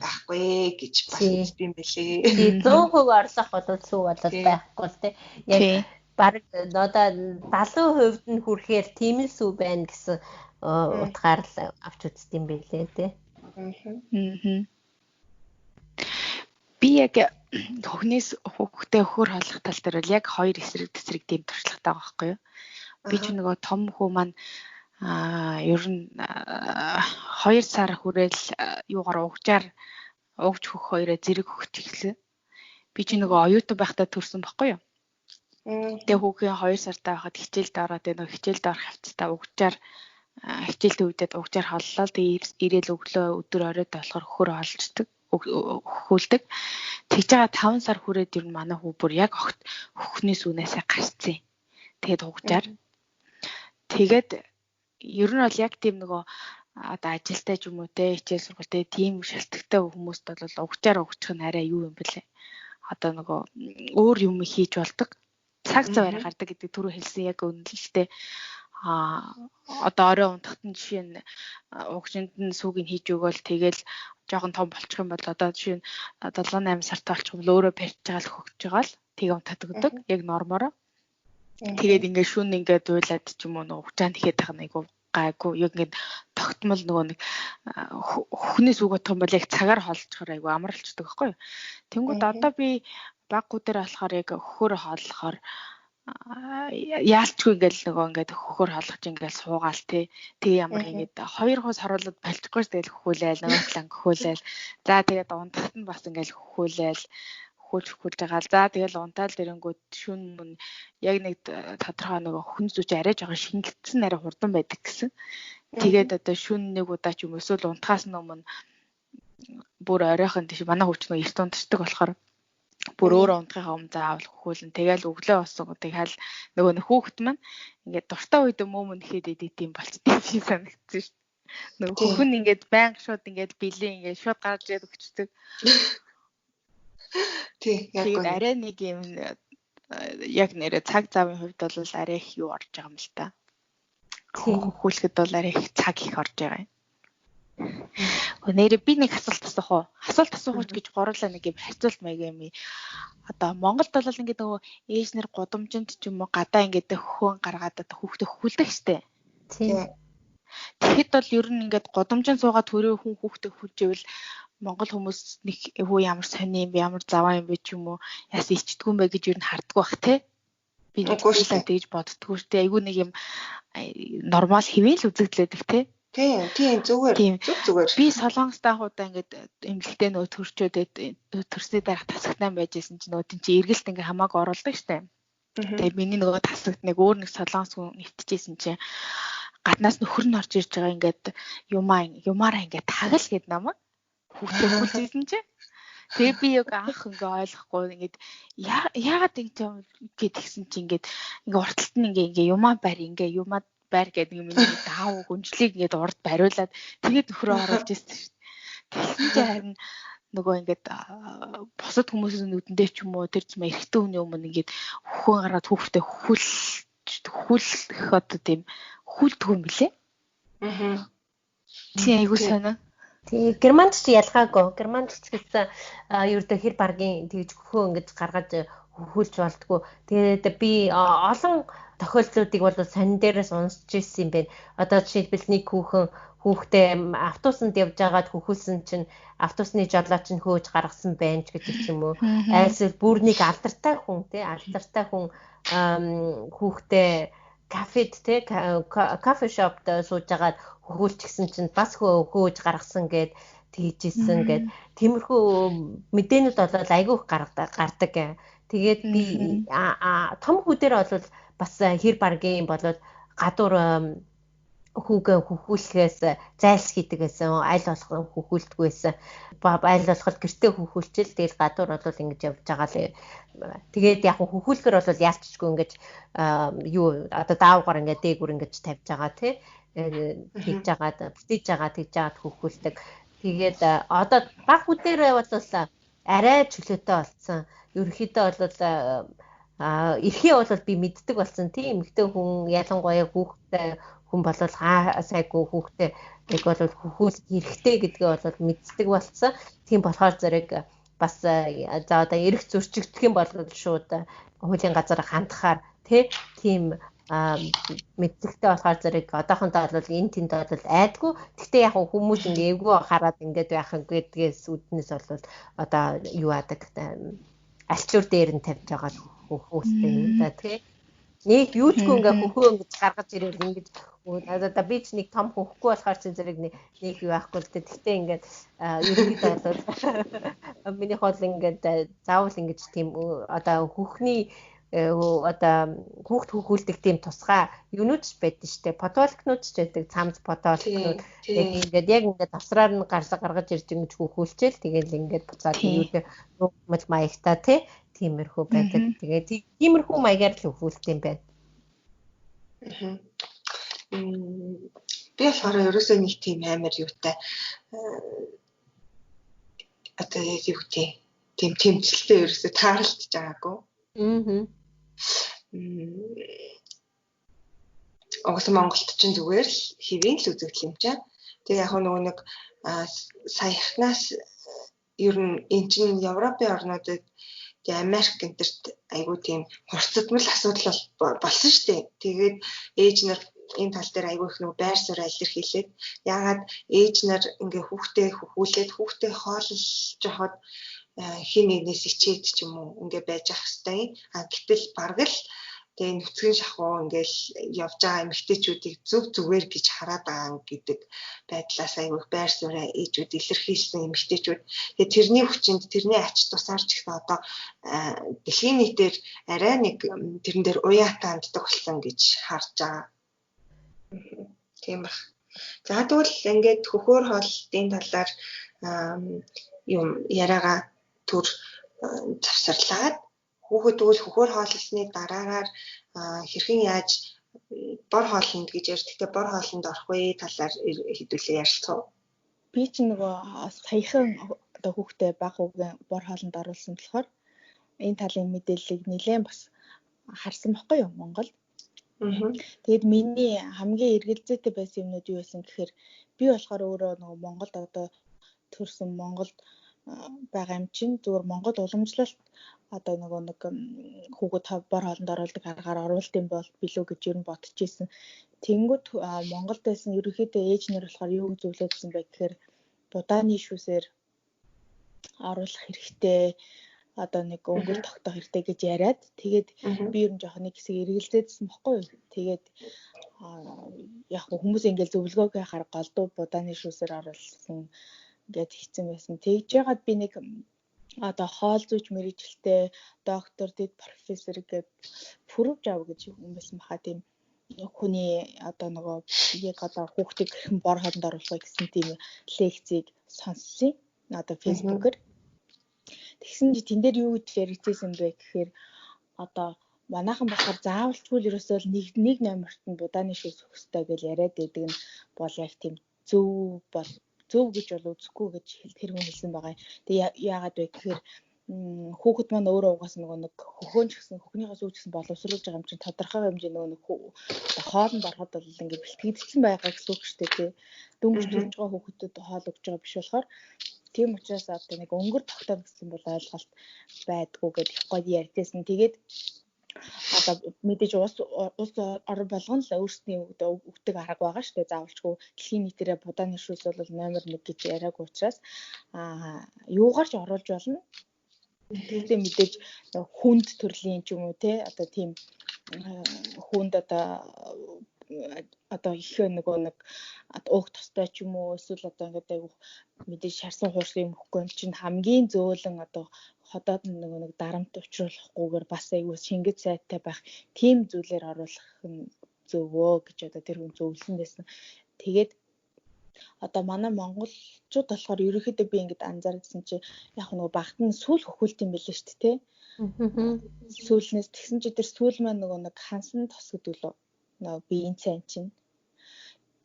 байхгүй гэж бас үздэм байлээ. 100% орлох бол сүү болол байхгүй л тий. Яг бараг одоо 70% нь хүрэхээр тийм л сүү байна гэсэн утгаар л авч үздэм байлээ тий. Би яг хүүхдээ хөхөр хооллох тал дээр бол яг хоёр эсрэг тийм туршлагатай байгаа байхгүй юу? Би ч нөгөө том хүү маань ер нь 2 сар хүрээл юугаар угж хөх хоёроо зэрэг хөхж эхэлсэн. Би ч нөгөө оюутан байхдаа төрсөн байхгүй юу? Тэгээ хүүхийн 2 сартай байхад хичээлд ороод нөгөө хичээлд орох хавцтай угжаар хичээлд үүдээд угжаар холлоо. Тэгээ ирээл өглөө өдөр оройд болохоор хөхөр холждаг, хөхүүлдэг. Тэгж байгаа 5 сар хүрээд ер нь манай хүү бүр яг огт хөхний сүүнээсээ гарцсан. Тэгээд угжаар. Тэгээд ер нь бол яг тийм нөгөө одоо ажилтай ч юм уу те хичээл сургуультай тийм шалтгатай хүмүүст бол угжаар угчих нь арай юу юм бэлээ. Одоо нөгөө өөр юм хийж болдог. Цаг цаваар гардаг гэдэг түрүү хэлсэн яг үнэлэлтэй. Одоо орой унтахт нь жишээ нь угжинд нь сүүгийг хийж өгөөл тэгэл жоохон том болчих юм бол одоо жишээ нь 7-8 сартай болчих юм бол өөрөө барьж байгаа л хөгж байгаа л тэгээ унтаад өгдөг яг нормороо. Тэгээд ингээд шүн ингээд дуйлаад ч юм уу нөгөө угжаанд ихэд тах нэг гайгүй яг ингээд тогтмол нөгөө нэг хөхнээс үгүй том бол яг цагаар холцохоор айгүй амралцдаг байхгүй юу. Тэнгүүд одоо би баг гүдэр болохоор яг хөхөр хооллохоор яалчгүй ингээл нөгөө ингээд хөхөр хооллож ингээл суугаал тий. Тэгээ ямар ингээд 2 хус харуулаад болчихгүй тэгэл хөхүүлээл нөгөө талан хөхүүлээл. За тэгээд унтахт нь бас ингээл хөхүүлээл хөхүүлж байгаа л. За тэгэл унтаал дэрэнгүүд шүн мөн яг нэг тодорхой нөгөө хүн зүж арайж байгаа шингэлцэн арай хурдан байдаг гэсэн. Тэгээд одоо шүн нэг удаа ч юм эсвэл унтахаас өмнө бүр оройхон тийш манай хүүч нөгөө эрт унтдаг болохоор бүр өөрөө унтахынхаа өмнө заавал хөхүүлэн тэгэл өглөө босон тэгэл нөгөө хүүхэд маань ингээд дуртай үед мөн ихэд идэт юм болчтой юм санагдсан шүү. Нөгөө хөхн ингээд байнга шууд ингээд бэлэн ингээд шууд гарч ирээд өгчдөг. Тий, яг гоо. Арай нэг юм яг нэрэ цаг завын хувьд бол арай их юу орж байгаа юм л та. Хөхүүлэхэд бол арай их цаг их орж байгаа юм. Нэрээ би нэг асуулт асуух уу? Асуулт асуух гэж гурлаа нэг юм харьцуулт маяг юм. Одоо Монголд бол ингээд нөгөө ээжнэр гудамжинд ч юм уу гадаа ингээд хөхөн гаргаад хүүхдээ хөхүүлдэг штэ. Тийм. Тэгэхэд бол ер нь ингээд гудамжинд суугаад төрөө хүн хүүхдээ хүлжээвэл Монгол хүмүүс нэг өвөө ямар сони юм бэ, ямар заваа юм бэ ч юм уу яас ичдэггүй юм бэ гэж ер нь харддаг бах те. Би нэг тэгж боддгоо штэ. Айгүй нэг юм нормал хэвэн л үзэгдлээдэг те. Тийм зүгээр. Би Солонгос таахуудаа ингээд эмгэлтэй нөө төрчөөд төрсний дараах тасагтан байжсэн чинь нөө тийч эргэлт ингээ хамаагүй оролдог штэ. Тэгээ миний нөгөө тасагт нэг өөр нэг Солонгос хүн нэвтчихсэн чинь гаднаас нөхөр нь орж ирж байгаа ингээд юмараа ингээд тагал гэд намайг хүүхдээ хүлээсэн чинь тэгээ би яг анх ингээ ойлгохгүй ингээд яагаад ингэ гэдгсэн чинь ингээд урталт нь ингээ юмаа байр гэдэг юм миний даав хүнжлийг ингээд урд бариулаад тэгээд нөхрөө оруулж ирсэн шүү дээ. Тэгсэн чинь харин нөгөө ингээд босод хүмүүсийн нүдэндээ ч юм уу тэр зам эрэгтэй хүний өмнө ингээд хөхөн гараад хүүхдээ хөхүүлэх одоо тийм хүлдэг юм билээ. Тийм айгуу сонио. Тийм Германд ч ялгаагүй. Германд ч гэсэн ердөө хэр баргийн тэгж хөхөө ингэж гаргаж хөхүүлж болтгоо. Тэгээд би олон тохиолдлуудыг бол сонин дээрээс уншиж ирсэн юм байна. Одоо жишээлбэл нэг хүүхдээ автобусанд явж байгаад хөхүүлсэн чинь автобусны жолооч нь хөөж гаргасан байна ч гэдэг ч юм уу. Айлсэл бүр нэг алдартай хүн хүүхдээ кафед кафе шопд сууж агаад хөхүүлчихсэн чинь бас хөөж гаргасан гэд тэгжсэн гэд тиймэрхүү мэдээнүүд бол айгүй гардаг. Тэгээд би том хүүдээр бол бас хэр баргийн болоод гадуур хүүгээ хөхүүлэхээс зайлс хийдэг гэсэн аль болох хөхүүлдэг байсан. Аль болох гэртээ хөхүүлчихэл тэгэл гадуур бол ингэж явж байгаа л. Тэгээд яг хөхүүлэхэр бол яалччгүй ингэж одоо даавгаар ингэ дээгүр ингэж тавьж байгаа тий. Тэгж жагаад хөхүүлдэг. Тэгээд одоо баг хүдээр бол арай чөлөөтэй болсон. Ерөнхийдөө бол эрхээ бол би мэддэг болсон тийм эмэгтэй хүн ялангуяа хүүхдтэй хүн болол сайгүй хүүхдтэй яг бол хөхүүлэх хэрэгтэй гэдгээ бол мэддэг болсон. Тийм болохоор зэрэг бас за одоо эрх зөрчигдөх юм бол шууд хуулийн газар хандахаар тийм мэддэгтэй болохоор зэрэг одоохондоо бол энэ тэнд бол айдгүй. Гэхдээ яг хүмүүс ингээ эвгүй хараад ингээд байх гэдгээс үднэс бол одоо юу яадаг альчуур дээр нь тавьж байгаа хөхөөстэй юм да тий. Нэг юучгүй ингээ хөхөө ингэж гаргаж ирэл ингэж одоо би ч нэг том хөхөхгүй болохоор чинь зэрэг нэг юу яахгүй л дээ. Гэхдээ ингээд ерөнхийдөө бол миний хол ингээд заавал ингэж тийм одоо хөхний одоо хүүхд хөхүүлдэг тийм тусгай юунууд ч байдаг штэ. Подолкнууд ч байдаг. Цамц подолкнууд яг ингээд авсраар нь гаргаж ирж ингэж хөхүүлчихэл тэгэл ингээд буцаад юутэй нуумал маягтай тиймэрхүү байдаг. Тэгээд тиймэрхүү маягаар л хөхүүлт юм байна. Би болохоор ерөөсөө нэг тийм амар юутай одоо яг юу гэдэг тийм тэмцэлтэй ерөөсөө таарлаж байгаагүй. Угсаа Монголд ч зүгээр л хэвийн л үзэгдэл юм чаа. Тэгээ яг нөгөө нэг саяхнаас ер нь эн чинь Европын орнуудад тэгээ Америк гэнтерт айгүй тийм хурцдмал асуудал болсон шүү дээ. Тэгээд ээж нар энэ тал дээр айгүй их нөгөө байр суурь илэрхийлээд яагаад ээж нар ингээ хүүхдээ хөхүүлээд хүүхдээ хооллож жоход хин нэгнээс ичээд ч юм уу ингээ байж ах хэвээр. Гэтэл бараг л Тэгээ нүцгэн шахуу ингээл явж байгаа эмэгтэйчүүдийг зүгээр гэж хараад байгаа гэдэг байдлаас айгүй байр суурь ээжүүд илэрхийлсэн эмэгтэйчүүд. Тэгээ тэрний хүчинд тэрний ач тусаарч их одоо дэлхийн нийтээр арай нэг тэрэн дээр уяатаа ханддаг болсон гэж харж байгаа. Тийм ба. За тэгвэл ингээд хөхөр хооллолтын талаар юм яриагаа төр завсарлаад хүүхэд тэгвэл хөхөр хооллолсны дараагаар хэрхэн яаж бор хоолнд гэж ярьж гэхдээ бор хоолнд орох вэ талаар хэдүүлээ ярилцсан. Би ч нөгөө саяхан одоо хүүхдээ бага үгийн бор хоолнд оруулсан болохоор энэ талын мэдээллийг нэлээд бас харсан байхгүй юу Монгол. Тэгэд миний хамгийн эргэлзээтэй байсан юмнууд юу байсан гэхээр би болохоор өөрөө нөгөө Монголд одоо төрсэн Монголд байгаа юм чинь зүгээр Монгол уламжлалт одоо нөгөө нэг хүүхэд бор хоолнд оруулдаг аргаар оруулт юм бол билүү гэж ер нь бодож ирсэн. Тэнгүүд Монголд байсан ерөнхийдөө ээжнэр болохоор юу зөвлөдсөн бэ гэхээр будааны шүүсээр оруулах хэрэгтэй одоо нэг өнгөр тогтоох хэрэгтэй гэж яриад тэгээд би ер нь жоох нэг хэсэг эргэлзээдсэн баггүй юу. Тэгээд яг хүмүүс ингээл зөвлөгөөгөө харах голдуу будааны шүүсээр оруулсан гэд хийцэн байсан. Тэгж яагаад би нэг одоо хоол зүйч мэргэжилтэй доктор дэд профессор гэд пүрвж ав гэж юм байсан баха тийм хүний одоо нөгөө яг одоо хүүхдийг хэрхэн бор хоолнд оруулах гэсэн тийм лекцийг сонссон. Одоо фэйсбүүкээр. Тэгсэн чи тэн дээр юу гэж яригдсан бэ гэхээр одоо манайхан болохоор заавалчгүй л ерөөсөө нэг номерт нь будааны шүүс өгөх ёстой гэж яриад байдаг нь бол яг тийм зөв гэж бол үзэхгүй гэж тэр хүн хэлсэн байгаа. Тэгээ яагаад вэ гэхээр хүүхэд маань өөрөө угаас нөгөө нэг хөхөөн ч гэсэн хөхнийхээ сүүч гэсэн боловсруулж байгаа юм чинь тодорхой хэмжээ нөгөө нэг хоолнд ороход бол ингээд бэлтгэгдсэн байгаа гэсэн үг шүү дээ. Дөнгөж төрж байгаа хүүхдэд хоол өгж байгаа биш болохоор тийм учраас одоо нэг өнгөр тогтоох гэсэн бол ойлголт байдгүй гэдэг их гоё ярьдээсэн. Тэгээд одоо мэдээж улс орн болгоно л өөрсдийн өгдөг арга байгаа шүү дээ. Заавалчгүй дэлхийн нийтээрээ будааны шүүс бол номер 1 гэж яриаг учраас юугаар ч оруулж болно. Тэгтээ мэдээж хүнд төрлийн ч юм уу те одоо тийм хүнд одоо их нөгөө нэг уух тостой ч юм уу эсвэл одоо ингээд айгу мэдээж шарсан хуурсан юм хөхгүй юм чинь хамгийн зөөлөн одоо ходоод нөгөө нэг дарамт учруулахгүйгээр бас айгу шингэц сайтай байх тийм зүйлээр оруулах нь зөвөө гэж одоо тэр хүн зөвлөсөн байсан. Тэгээд одоо манай монголчууд болохоор ерөнхийдөө би ингээд анзаарсан чи яг нөгөө багт нь сүүл хөхүүлт юм билээ шүү дээ. Сүүлнээс тэгсэн чи тэр сүүл маань нөгөө нэг хансан тос гэдэг лөө нөгөө биеийн цайн чинь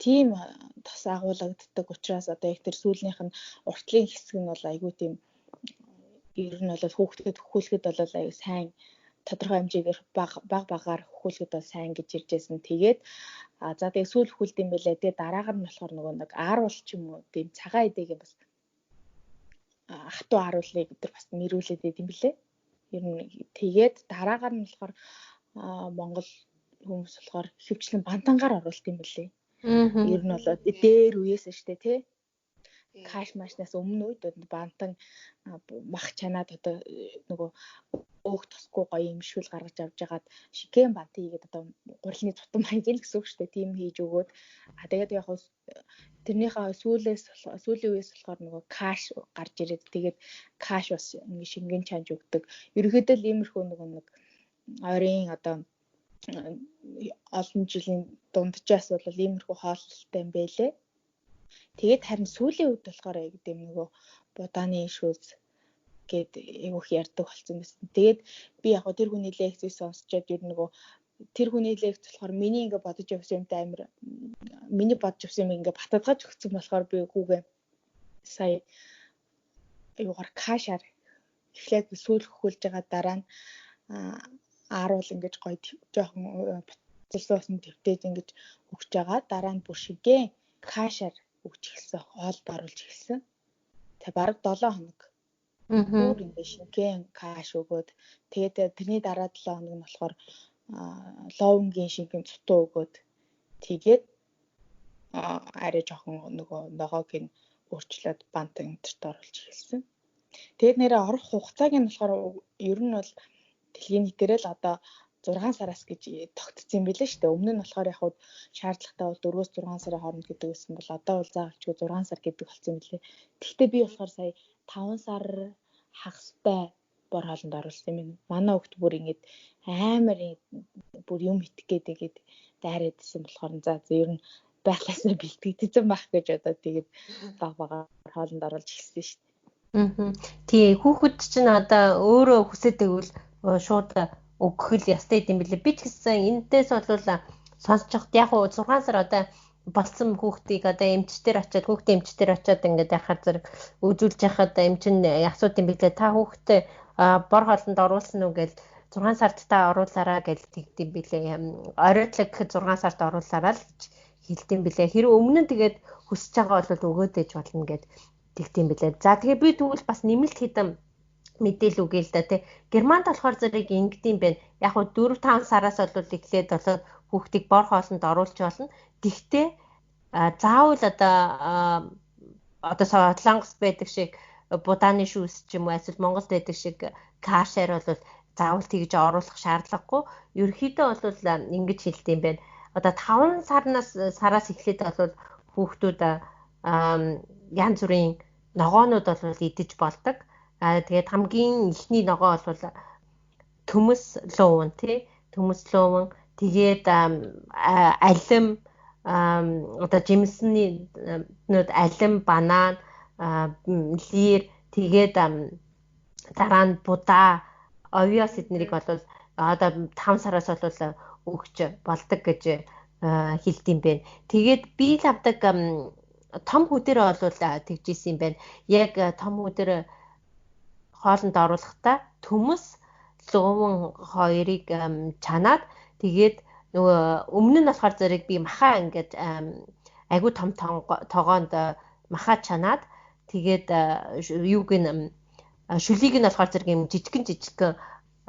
тийм тос агуулгаддаг учраас одоо яг тэр сүүлнийх нь уртлын хэсэг нь бол айгүй тийм ер нь бол хүүхдэд хөхүүлэхэд бол аюу сайн тодорхой хэмжээгээр багаар хөхүүлэхэд бол сайн гэж иржсэн. Тэгээд за тэгээ сүүл хөхүүлт юм байлаа. Тэгээ дараагаар нь болохоор нөгөө нэг ааруул ч юм уу тийм цагаан эдэгээ бас хатуу ааруулыг өдр бас нэрүүлээд байт юм билээ. Ер нь тэгээд дараагаар нь болохоор Монгол хүмүүс болохоор хөвчлэн бантангаар оруулт юм билээ. Ер нь бол дээр үеэс штэ тий. Каш машнаас өмнө үед бантан мах чанаад одоо нөгөө өөх тосгүй гоё юм шүүл гаргаж авч ягаад шикэн бант хийгээд одоо гурилны тутам хаяг л гэсэн үг шүү дээ. Тийм хийж өгөөд тэгээд яг тэрнийхээ сүүлийн үеэс болохоор нөгөө каш гарч ирээд тэгээд каш бас ингэ шингэн чанж өгдөг. Ерөнхийдөө л иймэрхүү нэг ойрын одоо олон жилийн дунджаас бол иймэрхүү хооллолтой юм байлээ. Тэгээд харин сүүлийн үед болохоор яг гэдэм нөгөө будааны шүүс гээд айгүйх ярьдаг болсон байсан. Тэгээд би яг тэр хүний лекцийг сонсчод ер нөгөө тэр хүний лекц болохоор миний ингээ бодож явсан юмтай амар миний бодож явсан юм ингээ баталгааж өгсөн болохоор би хүүгээ сая аюугаар кашаар эхлээд сүүл хөхүүлж байгаа дараа нь ааруул ингэж гоё жоохон буцалсан төвтээд ингэж өгч байгаа. Дараа нь бүр шигээ кашаар өгч эхэлсэн, хоолд оруулж эхэлсэн. Тэгээ бараг 7 хоног. Бүр ингэ шингэн каш өгөөд тэгээд тэрний дараа 7 хоног нь болохоор ловнгийн шингэн цутуу өгөөд тэгээд арай жоохон нөгөө ногоог нь өөрчлөөд бант энтерт оруулж эхэлсэн. Тэгээд нэрээ орох хугацааг нь болохоор ер нь бол дэлхийн нийтээр л одоо 6 сараас гэж тогтсон юм билээ шүү дээ. Өмнө нь болохоор яг шаардлагатай бол 4-6 сарын хооронд гэдэг байсан бол одоо бол заавалчгүй 6 сар гэдэг болсон юм билээ. Гэхдээ би болохоор сая 5 сар хагастай бор хоолнд оруулсан юм. Манай хүүхд бүр ингэж амар бүр юм итгэгээд тэгээд дайраадсэн болохоор за ер нь байглаасаа бэлтгэгдсэн байх гэж одоо тэгээд баг хоолнд оруулж ирсэн шүү дээ. Тий, хүүхэд чинь одоо өөрөө хүсэж тэгвэл шууд өгөх л ястай юм билээ. Би ч гэсэн энэдээс бол сонсчиход яг 6 сар одоо болсон хүүхдийг одоо эмчтэр очиад хүүхдээ эмчтэр очиад ингээд яхаар зэрэг үзүүлж яхад эмчин асууд юм билээ. Та хүүхдээ бор хоолнд оруулсан уу гэж 6 сард та оруулаарай гэж тэгдэм билээ. Оройтлог 6 сард оруулаарай л гэж хэлдэм билээ. Хэрэв өмнө нь тэгээд хүсэж байгаа бол өгөөд ээж болно гэж тэгдэм билээ. За тэгээ би тэгвэл бас нэмэлт хэдэн мэдээлэл үгүй л да тий. Германд болохоор зэрэг ингэдэм байна. Яг 4-5 сараас бол эхлээд болоод хүүхдийг бор хоолнд оруулж болно. Гэхдээ заавал одоо Солонгос байдаг шиг будааны шүүс ч юм уу эсвэл Монголд байдаг шиг кашер бол заавал тэгж оруулах шаардлагагүй. Ерөнхийдөө бол ингэж хэлдэм байна. Одоо 5 сараас эхлээд бол хүүхдүүд янз бүрийн ногоонууд бол идэж болдог. Тэгээд хамгийн ихний ногоо бол төмөс луун тий. Төмөс луун тэгээд алим одоо жимсний нүд алим, банан, лир тэгээд дараа нь будаа, овёс эднэрийг бол одоо 5 сараас бол өгч болдог гэж хэлдэм байна. Тэгээд би л авдаг том хүдэрээ бол тэгжсэн юм байна. Яг том хүдэр хоолнд оруулахдаа төмөс луун хоёрыг чанаад тэгээд нөгөө өмнө нь болохоор зэрэг би махаа ингээд айгуу том тогоонд махаа чанаад тэгээд юуг нь шүлийг нь болохоор зэрэг юм жижигхэн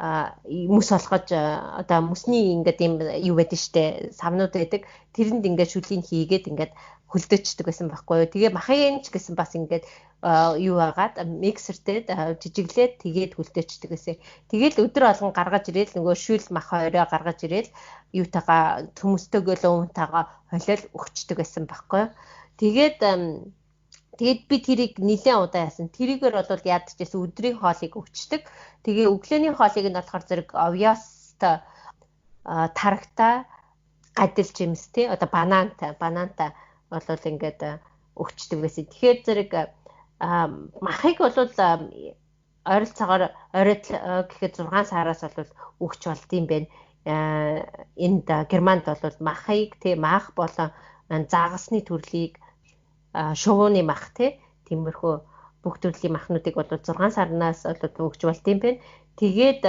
мөс олгож одоо мөсний ингээд юм юу байдаг штэ савнууд байдаг. Тэрэнд ингээд шүлийг хийгээд ингээд хөлдөөчдөг байсан байхгүй юу. Тэгээ махаянч гэсэн бас ингээд юу агаад миксертэй жижиглээд тэгээд хөлдөөчдөг гэсэн. Тэгээд өдөр болгон гаргаж ирээл нөгөө шүл мах хоёроо гаргаж ирээл юутайгаа төмөстөгөө луунтайгаа холиол өгчдөг байсан байхгүй юу. Тэгээд би тэрийг нэлээд удаа яасан. Тэрийгээр бол яадчихсэн өдрийн хоолыг өгчдөг. Тэгээ өглөөний хоолыг нь болохоор зэрэг овёстой тарагтай гадил жимстэй одоо банантай бол ингээд өгчдөг байсан. Тэгэхээр зэрэг махыг бол ойролцоогоор гэхэд 6 сараас бол өгч болдсон байна. Энд Германд бол махыг маах болон загасны төрлийг шувууны мах тиймэрхүү бүх төрлийн махнуудыг бол 6 сарнаас бол өгч болдсон байна. Тэгээд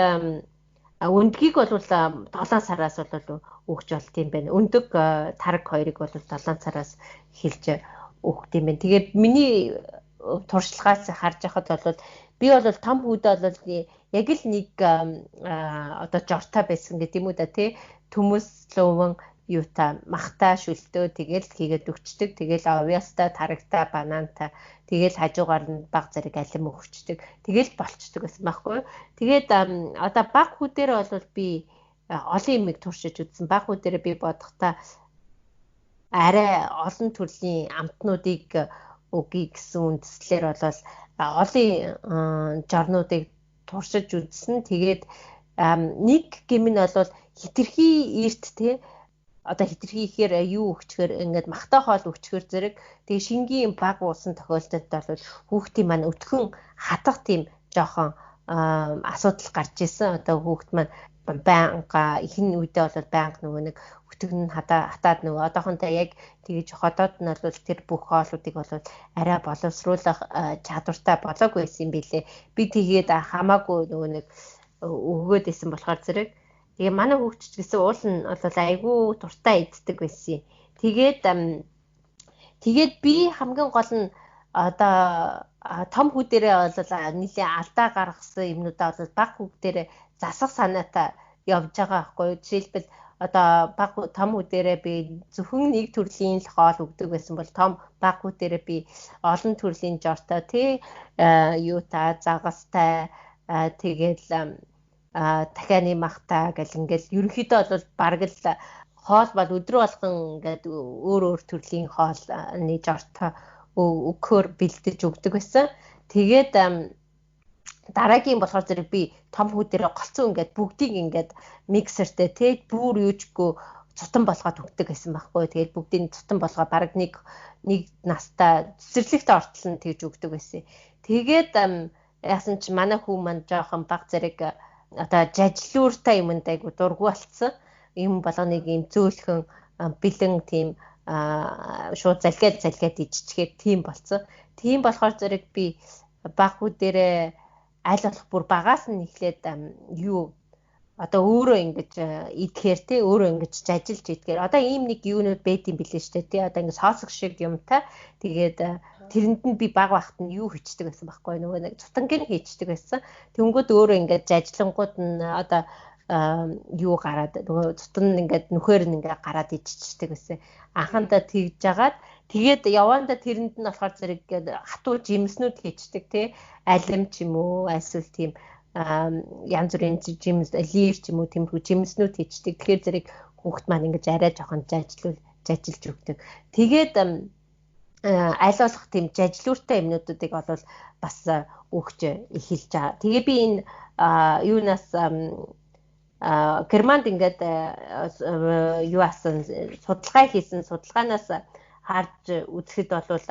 өндгийг бол 7 сараас бол өгч болдсон байна. Өндөг тараг хоёрыг бол 7 сараас хэлж өгдөм байна. Тэгээд миний туршлагаас харж байхад бол би бол том хүүдээ бол яг л нэг одоо жортой байсан гэдэг юм уу да тий. Төмөс луун юута махтай шүлтөө тэгэл хийгээд өгчдөг. Тэгэл овёстой, тарагтай, банантай тэгэл хажуугаар нь баг зэрэг алим өгчдөг. Тэгэл болчдөг гэсэн байхгүй юу. Тэгээд одоо баг хүүдээр бол би олон юмыг туршиж үзсэн. Баг хүүдээр би бодохдоо арай олон төрлийн амтнуудыг өгье гэсэн үндслээр бол олон жорнуудыг туршиж үзсэн. Тэгээд нэг гэм нь бол хитрхи эрт тий одоо хитрхи ихээр юу өгчгөр ингээд махтай хоол өгчгөр зэрэг тэгээ шингийн баг уусан тохиолдолд бол хүүхдийн маань өтгөн хатах тийм жоохон асуудал гарч исэн. Одоо хүүхд маань байнга ихэнх үедээ бол байнга нөгөө нэг өтгөн хатаад нөгөө одоохондоо яг тэгж ходоод нь бол тэр бүх хоолуудыг бол арай боловсруулах чадвартай болоогүй байсан юм билээ. Би тэгээд хамаагүй нөгөө нэг өгөөд исэн болохоор зэрэг тэгээ манай хүүхдч гэсэн уул нь бол айгүй дуртай иддэг байсан. Тэгээд би хамгийн гол нь одоо том хүүдэрээ бол нэлийн алдаа гаргасан юмнуудаа бол баг хүүдэрээ засах санаатай явж байгаа байхгүй юу. Жишээлбэл одоо баг том хүүдэрээ би зөвхөн нэг төрлийн л хоол өгдөг байсан бол том баг хүүдэрээ би олон төрлийн жортой тий юу та загастай тэгэл дахианы махтаа гэл ингээл ерөнхийдөө бол бараг л хоол бол өдрөө болгон ингээд өөр төрлийн хоолны жортой өгөхөөр бэлдэж өгдөг байсан. Тэгээд дараагийн болохоор зэрэг би том хүү дээрээ голцсон ингээд бүгдийг ингээд миксертэй бүр юучгүй цутан болгоод өгдөг гэсэн байхгүй. Тэгээд бүгдийг цутан болгоо бараг нэг настай цэцэрлэгт ортол нь тэгж өгдөг байсан. Тэгээд яасан чи манай хүү маань жоохон баг зэрэг одоо жажлууртай юмд айгу дургу болцсон. Юм болгоныг юм зөөлхөн бэлэн тийм шууд залгаад иччихээ тийм болцсон. Тийм болохоор зэрэг би баг хүү дээрээ аль болох бүр багаас нь эхлээд одоо өөрөө ингэж идэхээр өөрөө ингэж зажилж идэхээр одоо ийм нэг юунууд бэдийн билээ штэ одоо ингэ соосог шиг юмтай тэгээд тэрэнд нь би баг багт нь юу хийчдэг байсан байхгүй нөгөө нэг цутангийн хийчдэг байсан. Тэнгүүд өөрөө ингэж зажлангууд нь одоо юу гараад нөгөө цутан ингээд нүхээр нь ингээд гараад иччихдэг байсан. Анхандаа тэгж жагаад тэгээд явандаа тэрэнд нь болохоор зэрэг хатуу жимснүүд хийчдэг алим ч юм уу эсвэл тийм янз бүрийн жимс лив ч юм уу тиймэрхүү жимснүүд хийчдэг. Тэгэхээр зэрэг хүүхд маань ингэж арай жоохон зажилж өгдөг. Тэгээд аль болох тийм жажлууртай юмнуудыг бол бас өгч эхэлж байгаа. Тэгээ би энэ юунаас Германд ингээд юу асан судалгаа хийсэн судалгаанаас харж үзэхэд бол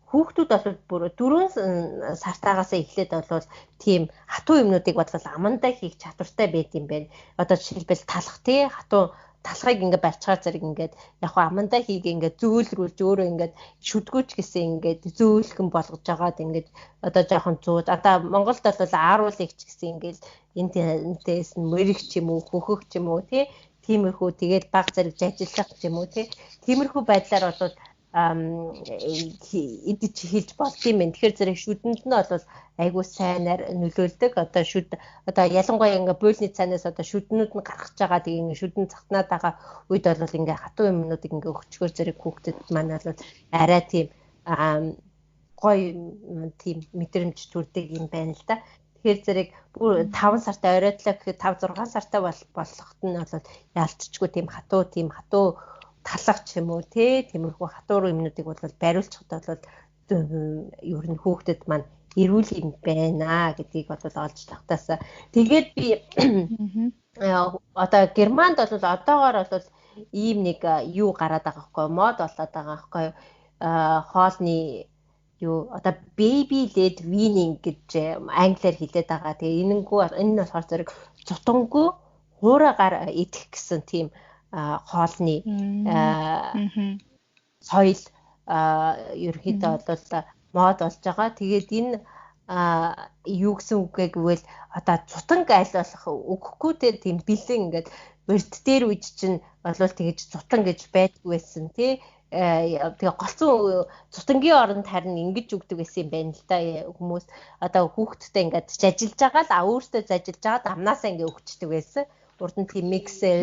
хүүхдүүд бол бүр 4 сартаагаас эхлээд бол тийм хатуу юмнуудыг бодлол амандаа хийх чадвартай байд юм байна. Одоо жишээлбэл талах хатуу талхыг ингээд барьцгаар зэрэг ингээд яг хаа амандаа хийгээ ингээд зөөлрүүлж өөрөө ингээд шүдгүүч гэсэн ингээд зөөлхөн болгож жагаад ингээд одоо жоохон зууд одоо Монголд бол ааруулыг ч гэсэн ингээд энтэйс нь мөрөх ч юм уу хөхөх ч юм уу тиймэрхүү тэгээд баг зэрэг жажилах ч юм уу тиймэрхүү байдлаар бол идэж хэлж болд юм байна. Тэгэхээр зэрэг шүдэнд нь бол айгүй сайнаар нөлөөлдөг. Одоо ялангуяа ингээ буйлны цаанаас одоо шүднүүд нь гаргаж байгаа тийм ингээ шүдэн цахнаад байгаа үед бол ингээ хатуу юмнуудыг ингээ өгчгөр зэрэг хүүхдэд маань бол арай тийм гоё тийм мэдрэмж төрдөг юм байна л да. Тэгэхээр зэрэг бүр 5 сартай оройдлоо гэхэд 5-6 сартай болоход нь бол яалтчгүй тийм хатуу талах ч юм уу тиймэрхүү хатуу юмнуудыг бол бариулчихад бол ер нь хүүхдэд маань эрүүл юм байна гэдгийг бол олж тавтаасаа. Тэгээд би одоо Германд бол одоогоор бол ийм нэг юу гараад байгаа байхгүй мод болоод байгаа байхгүй хоолны юу одоо baby led weaning гэж англиар хэлээд байгаа. Тэгээ энэ нь болохоор зэрэг цутангүй хуураагаар идэх гэсэн тийм хоолны соёл ерөөхдөө бол мод болж байгаа. Тэгээд энэ юу гэсэн үг гэвэл одоо цутанг аль болох өгөхгүй тийм бэлэн ингээд урд дээр үж чинь болвол тэгэж цутан гэж байдгүй байсан тэгээ голцсон цутангийн оронд харин ингэж өгдөг байсан юм байна л да хүмүүс одоо хүүхдтэй ингээд зажилж байгаа л өөртөө зажилж байгаа амнаасаа ингээд өгчдөг байсан. Урд нь тийм миксер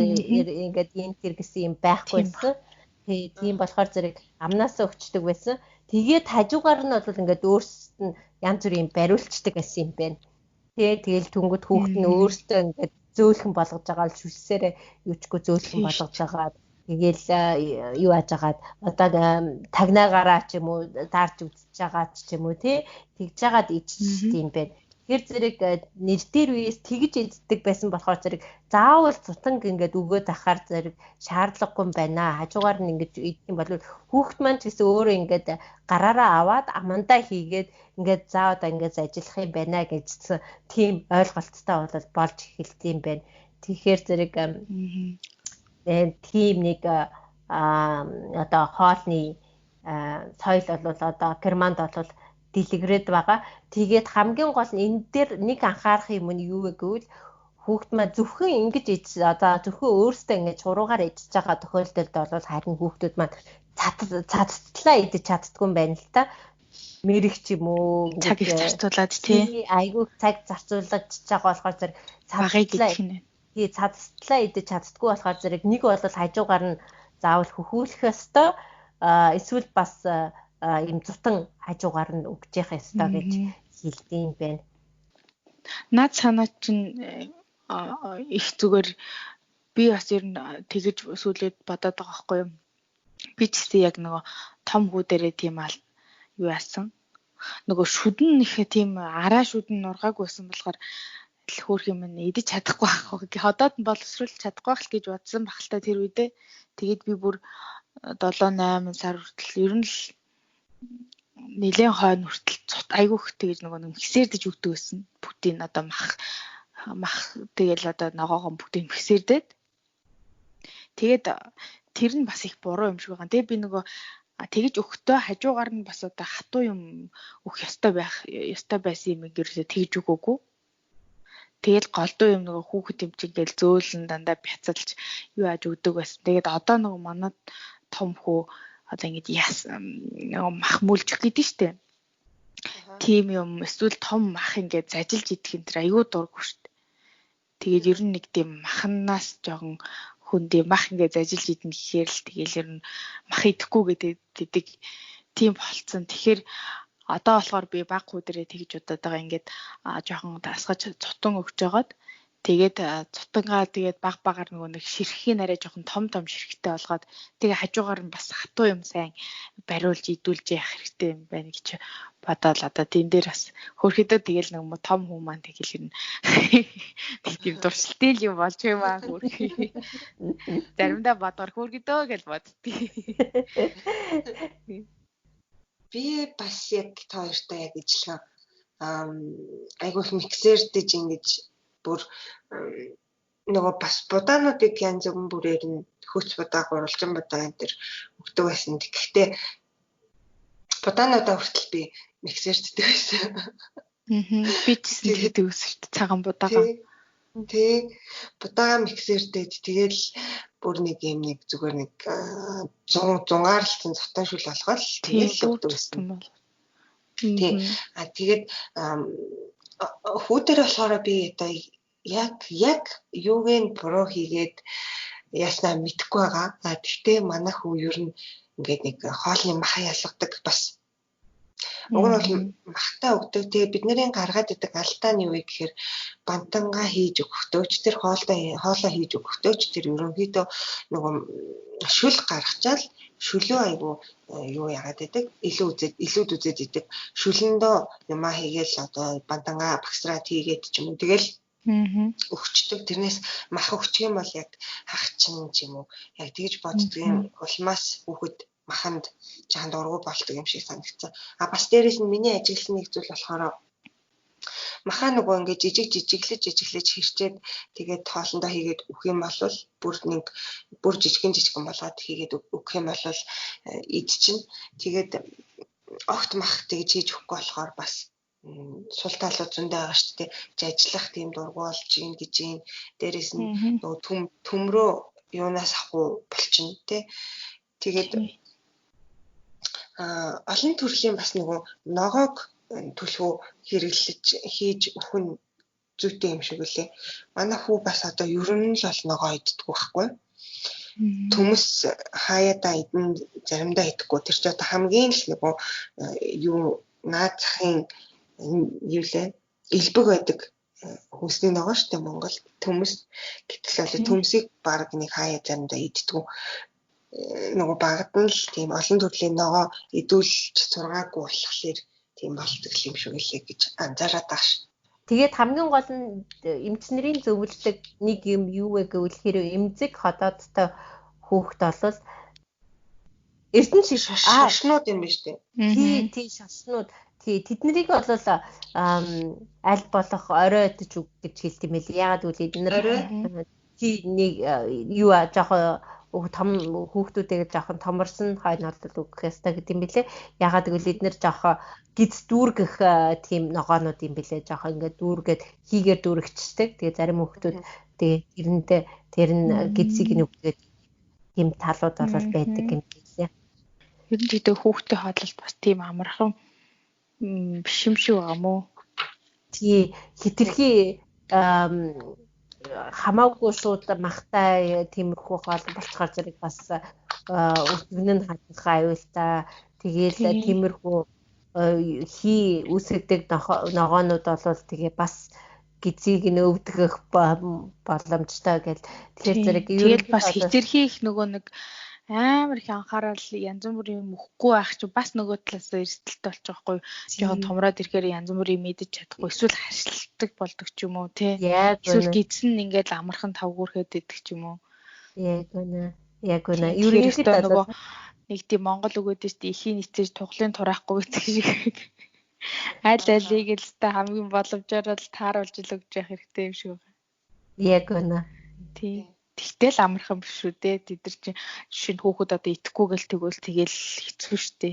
ингээд энэ гэсэн юм байхгүйсэн. Тийм болохоор зэрэг амнаасаа өгчдөг байсан. Тэгээд хажуугаар нь бол ингээд өөрсдөд нь янз бүрийн бариулцдаг гэсэн юм байна. Тэгэл түнгүүд хүүхд нь өөртөө ингээд зөөлхөн болгож байгаа л шүлсээрээ юучгүй зөөлхөн болгож байгаа. Тэгээл юу ааж агаад одоо тагнаагаараа ч юм уу даарч үзэж байгаа ч юм уу тэгж жагаад иччихсэн юм байна. Тэр зэрэг нэр дээр үеэс тэгж иддэг байсан болохоор зэрэг заавал цутанг ингээд өгөөд ахаар зэрэг шаардлагагүй юм байна. Хажуугаар нь ингээд идэх юм бол хүүхд маань ч гэсэн өөрөө ингээд гараараа аваад амандаа хийгээд ингээд заавал ингээд ажиллах юм байна гэжсэн тийм ойлголттой болж эхэлсэн юм байна. Тэгэхээр зэрэг тийм нэг одоо хоолны соёл бол одоо Германд бол дэлгэрээд байгаа. Тэгээд хамгийн гол нь энэ дээр нэг анхаарах юм нь юу вэ гэвэл хүүхд маань зөвхөн ингэж ич одоо зөвхөн өөртөө ингэж хуруугаар ичж байгаа тохиолдолд бол харин хүүхдүүд маань цацтлаа идэж чаддгүй юм байна л та. Мэрэг ч юм уу цаг их зарцуулаад айгүй цаг зарцуулж байгаа болохоор зэрэг цацтлаа идэж чаддгүй болохоор зэрэг нэг бол хажуугаар нь заавал хөхүүлэх ёстой эсвэл бас юм цутан хажуугаар нь өгч явах ёстой гэж хэлдэг юм байна. Наад санаа чинь их зүгээр би бас ер нь тэгэж сүүлээд бодоод байгаа байхгүй юу. Би ч гэсэн яг нөгөө том хүү дээрээ тийм юу яасан. Нөгөө шүдэн их тийм араа шүдэн нургаагүйсэн болохоор хөөх юм идэж чадахгүй байх. Ходоод нь боловсруулж чадахгүй байх гэж бодсон багталтаа тэр үедээ. Тэгээд би бүр 7-8 сар хүртэл ер нь л нэлээд хойно хүртэл айгүйх тэгэж нөгөө миксэрдэж өгдөг байсан. Бүгдийг одоо мах тэгэл одоо ногоогоо бүгдийг миксэрдээд. Тэгээд тэр нь бас их буруу юм шиг байгаа. Тэгээд би нөгөө тэгэж өгөхдөө хажуугаар нь бас одоо хатуу юм өгөх ёстой байсан юм гэрээсээ тэгж өгөөгүй. Тэгэл голдуу юм нөгөө хүүхэд юм чинь гээл зөөлөн дандаа бяцалж юу ааж өгдөг байсан. Тэгээд одоо нөгөө манад том хүү одоо ингэж нөгөө мах мүлжих гэдэг штэ. Тийм юм эсвэл том мах ингэж зажилж идэх энэ төр аюу дурггүй штэ. Тэгээд ер нь нэг тийм махнаас жоохон хүндээ мах ингэж зажилж идэх гэхээр л тэгэл ер нь мах идэхгүй гэдэг тийм болцсон. Тэгэхээр одоо болохоор би баг хүүдэрээ тэгж удаад байгаа ингээд жоохон дасгаж цутан өгч жагаад тэгээд цутангаа тэгээд баг багаар нөгөө нэг ширхгийн арай жоохон том ширхтэй болгоод тэгээ хажуугаар нь бас хатуу юм сайн бариулж идүүлж явах хэрэгтэй юм байна гэж бодоод одоо тэн дээр бас хөрхөдөө тэгэл нэг том хүмүүс маань тэгэл юм тийм дуршилтын юм болж юмаа хөрхий заримдаа бодгоор хөргөдөө гэж боддгийг. Би бас яг тоёртой яг ижилхэн айгүйх миксердэж ингэж бүр нөгөө бас будаануудыг янз бүрэн бүрээр нь хөөц будаа, гурвалжин будаа энэ төр өгдөг байсан. Гэхдээ будаануудаа хүртэл би миксерддэг байсан. Би ч тэгдэг ус шүү дээ цагаан будаага. Тэг будаага миксердээд тэгэл бүр нэг юм нэг зүгээр нэг 100-аар л цэн цотон шүл болгоод тэгэл өгдөг байсан. Тэг тэгээд хүүдэр болохоор би одоо яг юуг буруу хийгээд яснаа мэдэхгүй байгаа. Гэхдээ манай хүү ер нь ингээд нэг хоолны мах ялгадаг бас. Уг нь бол махтаа өгдөг. Тэгээ бидний гаргаад идэг алдаа нь юу вэ гэхээр бантангаа хийж өгөхдөөч тэр хоолоо хийж өгөхдөөч тэр ерөнхийдөө нөгөө шүл гаргачаал шүлөө айгу юу яагаад идэг илүүд үзээд идэг. Шүлэндөө юмаа хийгээл одоо бантангаа багсраад хийгээд ч юм уу тэгэл өгчдөг. Тэрнээс мах өгчих юм бол яг хагчин ч юм уу яг тэгж боддгийн улмаас хүүхэд маханд жахан дургу болдог юм шиг санагдсан. Бас дээрээс нь миний ажигласан нэг зүйл болохоор махаа нөгөө ингээд жижиглэж хэрчээд тэгээд тоолондоо хийгээд өгөх юм бол бүр жижигэн болоод хийгээд өгөх юм бол ид чинь тэгээд огт мах тэгж хийж өгөхгүй болохоор бас сул талууд зөндөө байгаа шүү дээ. Ажиллах тийм дургу болж ийн гэж ийн. Дээрээс нь нөгөө төмрөө юунаас ахгүй болчихно тий. Тэгээд олон төрлийн бас нөгөө ногоог төлхөө хэрэглэж хийж өгөх нь зүйтэй юм шиг үлээ. Манай хүү бас одоо ер нь л бол ногоо иддэг байхгүй. Төмөс хаяада идэн заримдаа идэхгүй. Тэр ч одоо хамгийн л нөгөө юу наад захын юулээ элбэг байдаг хүнсний ногоо штэ Монгол төмөс гэтэл төмсийг баг нэг хаяа заримдаа иддэг. Нөгөө багт нь л тийм олон төрлийн ногоо идүүлж сургаагүй болохоор тийм болдог юм шиг үлээ гэж анзаараад байгаа ш. Тэгээд хамгийн гол нь эмчнэрийн зөвлөдөг нэг юм юу вэ гэвэл хэрэв эмзэг ходоодтой хүүхэд болвол эрдэн шашнууд юм биш үү? Тий шашнууд. Тэднийг бол аль болох орой идэж үг гэж хэлт юм байл. Яагаад гэвэл эдгээр нэг юу жоохон том хүүхдүүдээ жоохон томорсон хойно бол өгөх ёстой гэдэг юм билээ. Яагаад гэвэл эдгээр жоохон гиз дүүргэх тийм ногоонууд юм билээ. Жоохон ингээд дүүргээд хийгээр дүүргчдэг. Тэгээ зарим хүүхдүүд тэгээ тэр нь гизийг нүггээд тийм талууд бол байдаг юм билээ. Ер нь тийм хүүхдтэй хооллолт бас тийм амархан биш юм шиг байгаа мó. Тий хитрхи хамаагүй шууд махтай тиймэрхүү хоол болцохоор зэрэг бас өсгөн нь хатах аюултай. Тэгээл тиймэрхүү хий үсгдэг ногоонууд бол тэгээ бас гизийг нь өвдгөх боломжтой гэл. Тэгэхээр зэрэг тэгэл бас хичэрхий их нөгөө нэг амар их анхаарал янз бүрийн мөхгүй байх чи бас нөгөө талаас эрсдэлтэй болчих واخгүй. Жоо томроод ирэхээр янз бүрийн мэдэж чадахгүй эсвэл харшилтдаг болдог ч юм уу тий. Эсвэл гидсэн ингээд амархан тавгуурхэд идэх ч юм уу. Яг үнэ. Ерөнхийдөө нөгөө нэг тийм Монгол үг гэдэг чинь ихийн нийцээж туглын тураахгүй гэдэг шиг. Аль алийг л та хамгийн боломжоор л тааруулж л өгч явах хэрэгтэй юм шиг байна. Яг үнэ. Тий. Тэгтэл амархан биш үү дээ. Тэд нар чинь жишээ нь хүүхэд одоо итгэхгүй гэл тэгвэл тэгэл хэцүү шттэ.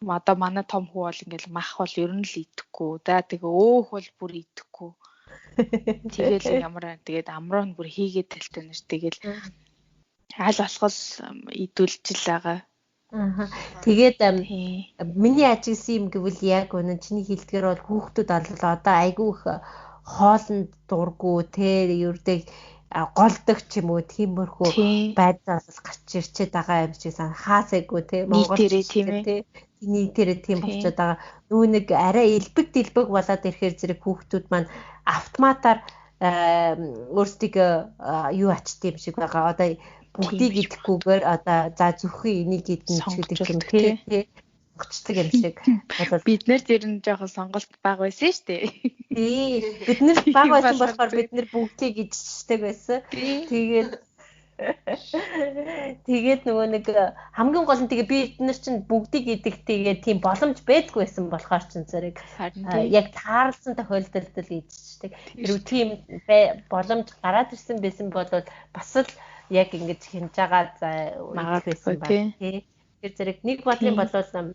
Одоо манай том хүү бол ингээл мах бол ер нь л идэхгүй. За тэгээ өөх бол бүр идэхгүй. Тэгэл ямар тэгээд амраа нь бүр хийгээд талтай нэр тэгэл аль болох идүүлжил байгаа. Тэгээд миний ажигсан юм гэвэл яг үнэн чиний хэлдгээр бол хүүхдүүд бол одоо айгүй их хоолнд дурггүй те ердөө голдог ч юм уу тиймэрхүү байдлаас гарч ирчээд байгаа юм шиг сан хаасайгүй те Монголчууд те нийтээрээ тийм болчиход байгаа. Нүү нэг арай элбэг дэлбэг болоод ирэхээр зэрэг хүүхдүүд маань автоматар өөрсдөө юу ачт юм шиг байгаа. Одоо бүгдийг идэхгүйгээр одоо за зөвхөн энийг идэх гэдэг юм тий өгчдөг юм шиг. Бид нэр тэр нь жоохон сонголт бага байсан шүү дээ. Тий. Бид нэр бага байсан болохоор бид нэр бүгдийг идчихдэг байсан. Тэгээд нөгөө нэг хамгийн гол нь тэгээ бид нар чинь бүгдийг идэх тэгээ тийм боломж байдгүй байсан болохоор чинь зэрэг яг таарлсан тохиолдолд л идчихдэг. Хэрвээ тийм боломж гараад ирсэн байсан бол бас л яг ингэж хинж байгаа байсан байна тий. Тэр зэрэг нэг бодлын болвол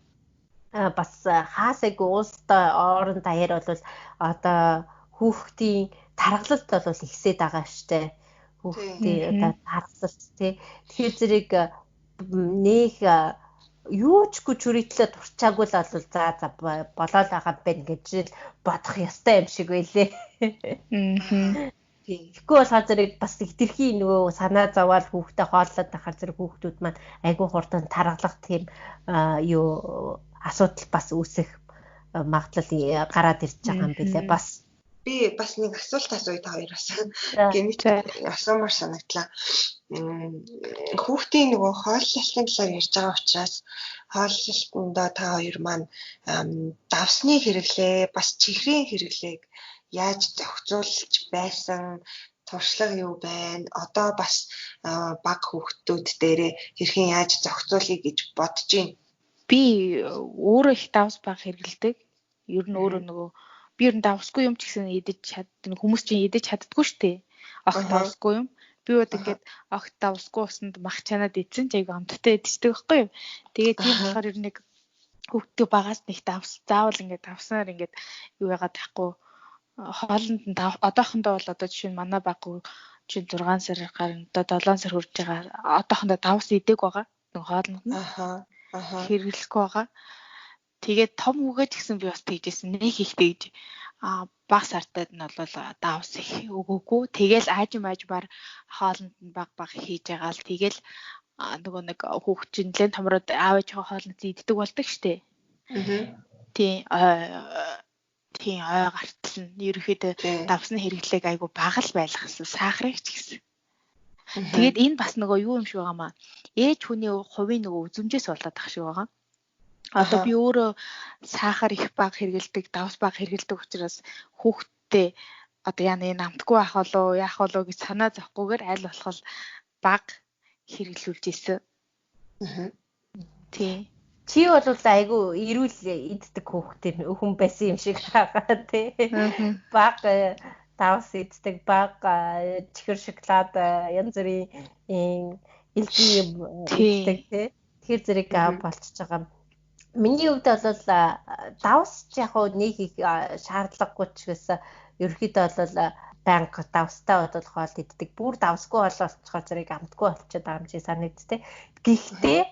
бас хаасайг уустай орон даяар бол одоо хүүхдийн тархалт бол ихсээд байгаа штэ. Хүүхдийн одоо тархалт тий. Тэгэхээр зэрэг нэх юу ч гүч хүрээтлээ турчаагүй л бол за болоод байгаа байх гэж бодох ёстой юм шиг байлээ. Тэгэхгүй болохоор зэрэг бас хитрхи нөгөө санаа зовоод хүүхдээ хооллоод байхаар зэрэг хүүхдүүд маань айгүй хурдан тархалах тийм юу асуудал бас үүсэх магадлал гараад ирж байгаа юм билээ. Бас би бас нэг асуулт асууя та хоёроос. Гэмит асуумар санагдлаа. Хүүхдийн нөгөө хооллолтын талаар ярьж байгаа учраас хооллолтондоо та хоёр маань давсны хэрэглээ, бас чихрийн хэрэглээг яаж зохицуулж байсан туршлага юу байна? Одоо бас баг хүүхдүүд дээрээ хэрхэн яаж зохицуулъя гэж бодож байна. Би өөрөө их давс баг хэрэглэдэг. Ер нь өөрөө нөгөө би ер нь давсгүй юм ч гэсэн идэж чаддаг. Хүмүүс чинь идэж чаддгүй шүү дээ. Огт давсгүй юм. Би бол ингээд огт давсгүй усанд мах чанаад идсэн ч айгүй амттай идчихдэг байхгүй юу? Тэгээд тийм болохоор ер нь нэг хүүхдээ багаас нэг давс заавал ингээд давснаар ингээд юу яагаад тахгүй хоолнд одоохондоо бол одоо жишээ нь манай баг чинь 6 сар гарна одоо 7 сар хүрч байгаа. Одоохондоо давс идэг байгаа. Нэг хоолнд нь хэрэглэхгүй байгаа. Тэгээд том үгээ ч гэсэн би бас тэгжсэн. Нэг их тэгж баг сартад нь бол давс их өгөөгүй. Тэгэл аажмаар хоолнд нь баг хийж байгаа л тэгэл нөгөө нэг хүүхчин нэлээд томроод аав ээжийнхээ хоолнд иддэг болдог штэ. Тийм ой гартал нь ерөөхдөө давсны хэрэглээг айгу бага л байх гэсэн сахарыг ч гэсэн. Тэгээд энэ бас нөгөө юу юм шиг байгаамаа. Ээж хүний хувийн нөгөө үзмжээс болоод тах шиг байгаа. Одоо би өөрөө сахар их бага хэрэглэдэг, давс бага хэрэглэдэг учраас хүүхдтэй одоо яа намтгүй ах болоо яах болоо гэж санаа зовхгүйгээр аль болох бага хэрэглүүлж исэн. Тий. Чи бол айгүй эрүүл иддэг хүүхдтэй хүн байсан юм шиг байгаа тий. Баг давс иддэг, баг чихэр шоколад янз бүрийн элбэг иддэг тий. Тэр зэрэг болчихж байгаа. Миний хувьд бол давс ч яг нэг их шаардлагагүй ч гэсэн ерөөхдөө бол банк давстай бол хоол иддэг. Бүр давсгүй болчихоор зэрэг амтгүй болчиход байгаа юм шиг санагдтыг. Гэхдээ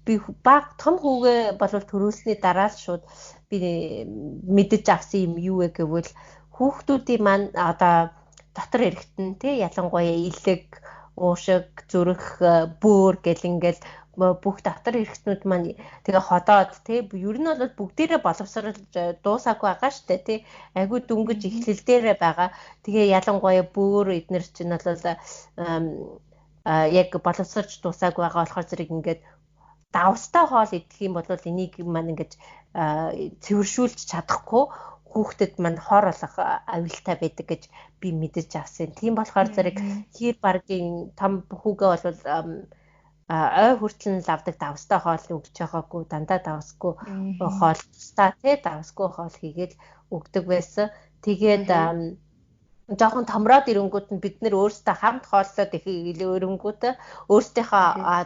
би баг том хүүгээ болвол төрүүлсний дараа л шууд би мэдэж авсан юм юу вэ гэвэл хүүхдүүдийн маань одоо дотор хэрэгтэн тий ялангуяа илэг, уушиг, зүрх, бөөр гэл ингээл бүх дотор хэрэгтнүүд маань тэгээ ходоод тий ер нь бол бүгдээрээ боловсролж дуусаагүй байгаа штэ тий айгүй дөнгөж эхлэл дээрээ байгаа. Тэгээ ялангуяа бөөр эднэр чинь бол яг боловсролж дуусаагүй байгаа болохоор зэрэг ингээд давстай хоол идэх юм бол энийг маань ингээд цэвэршүүлж чадахгүй хүүхдэд маань хор болох аюултай байдаг гэж би мэдэж авсан. Тийм болохоор зэрэг хэр баргийн том хүүгээ бол ой хүртэл нь лавдаг давстай хоол өгч байгаагүй дандаа давсгүй хоол тустаа тий давсгүй хоол хийгээд өгдөг байсан. Тэгээд жоохон томроод ирэнгүүт нь бид нэр өөрсдөө хамт хооллоод их ирэнгүүт өөрсдийнхөө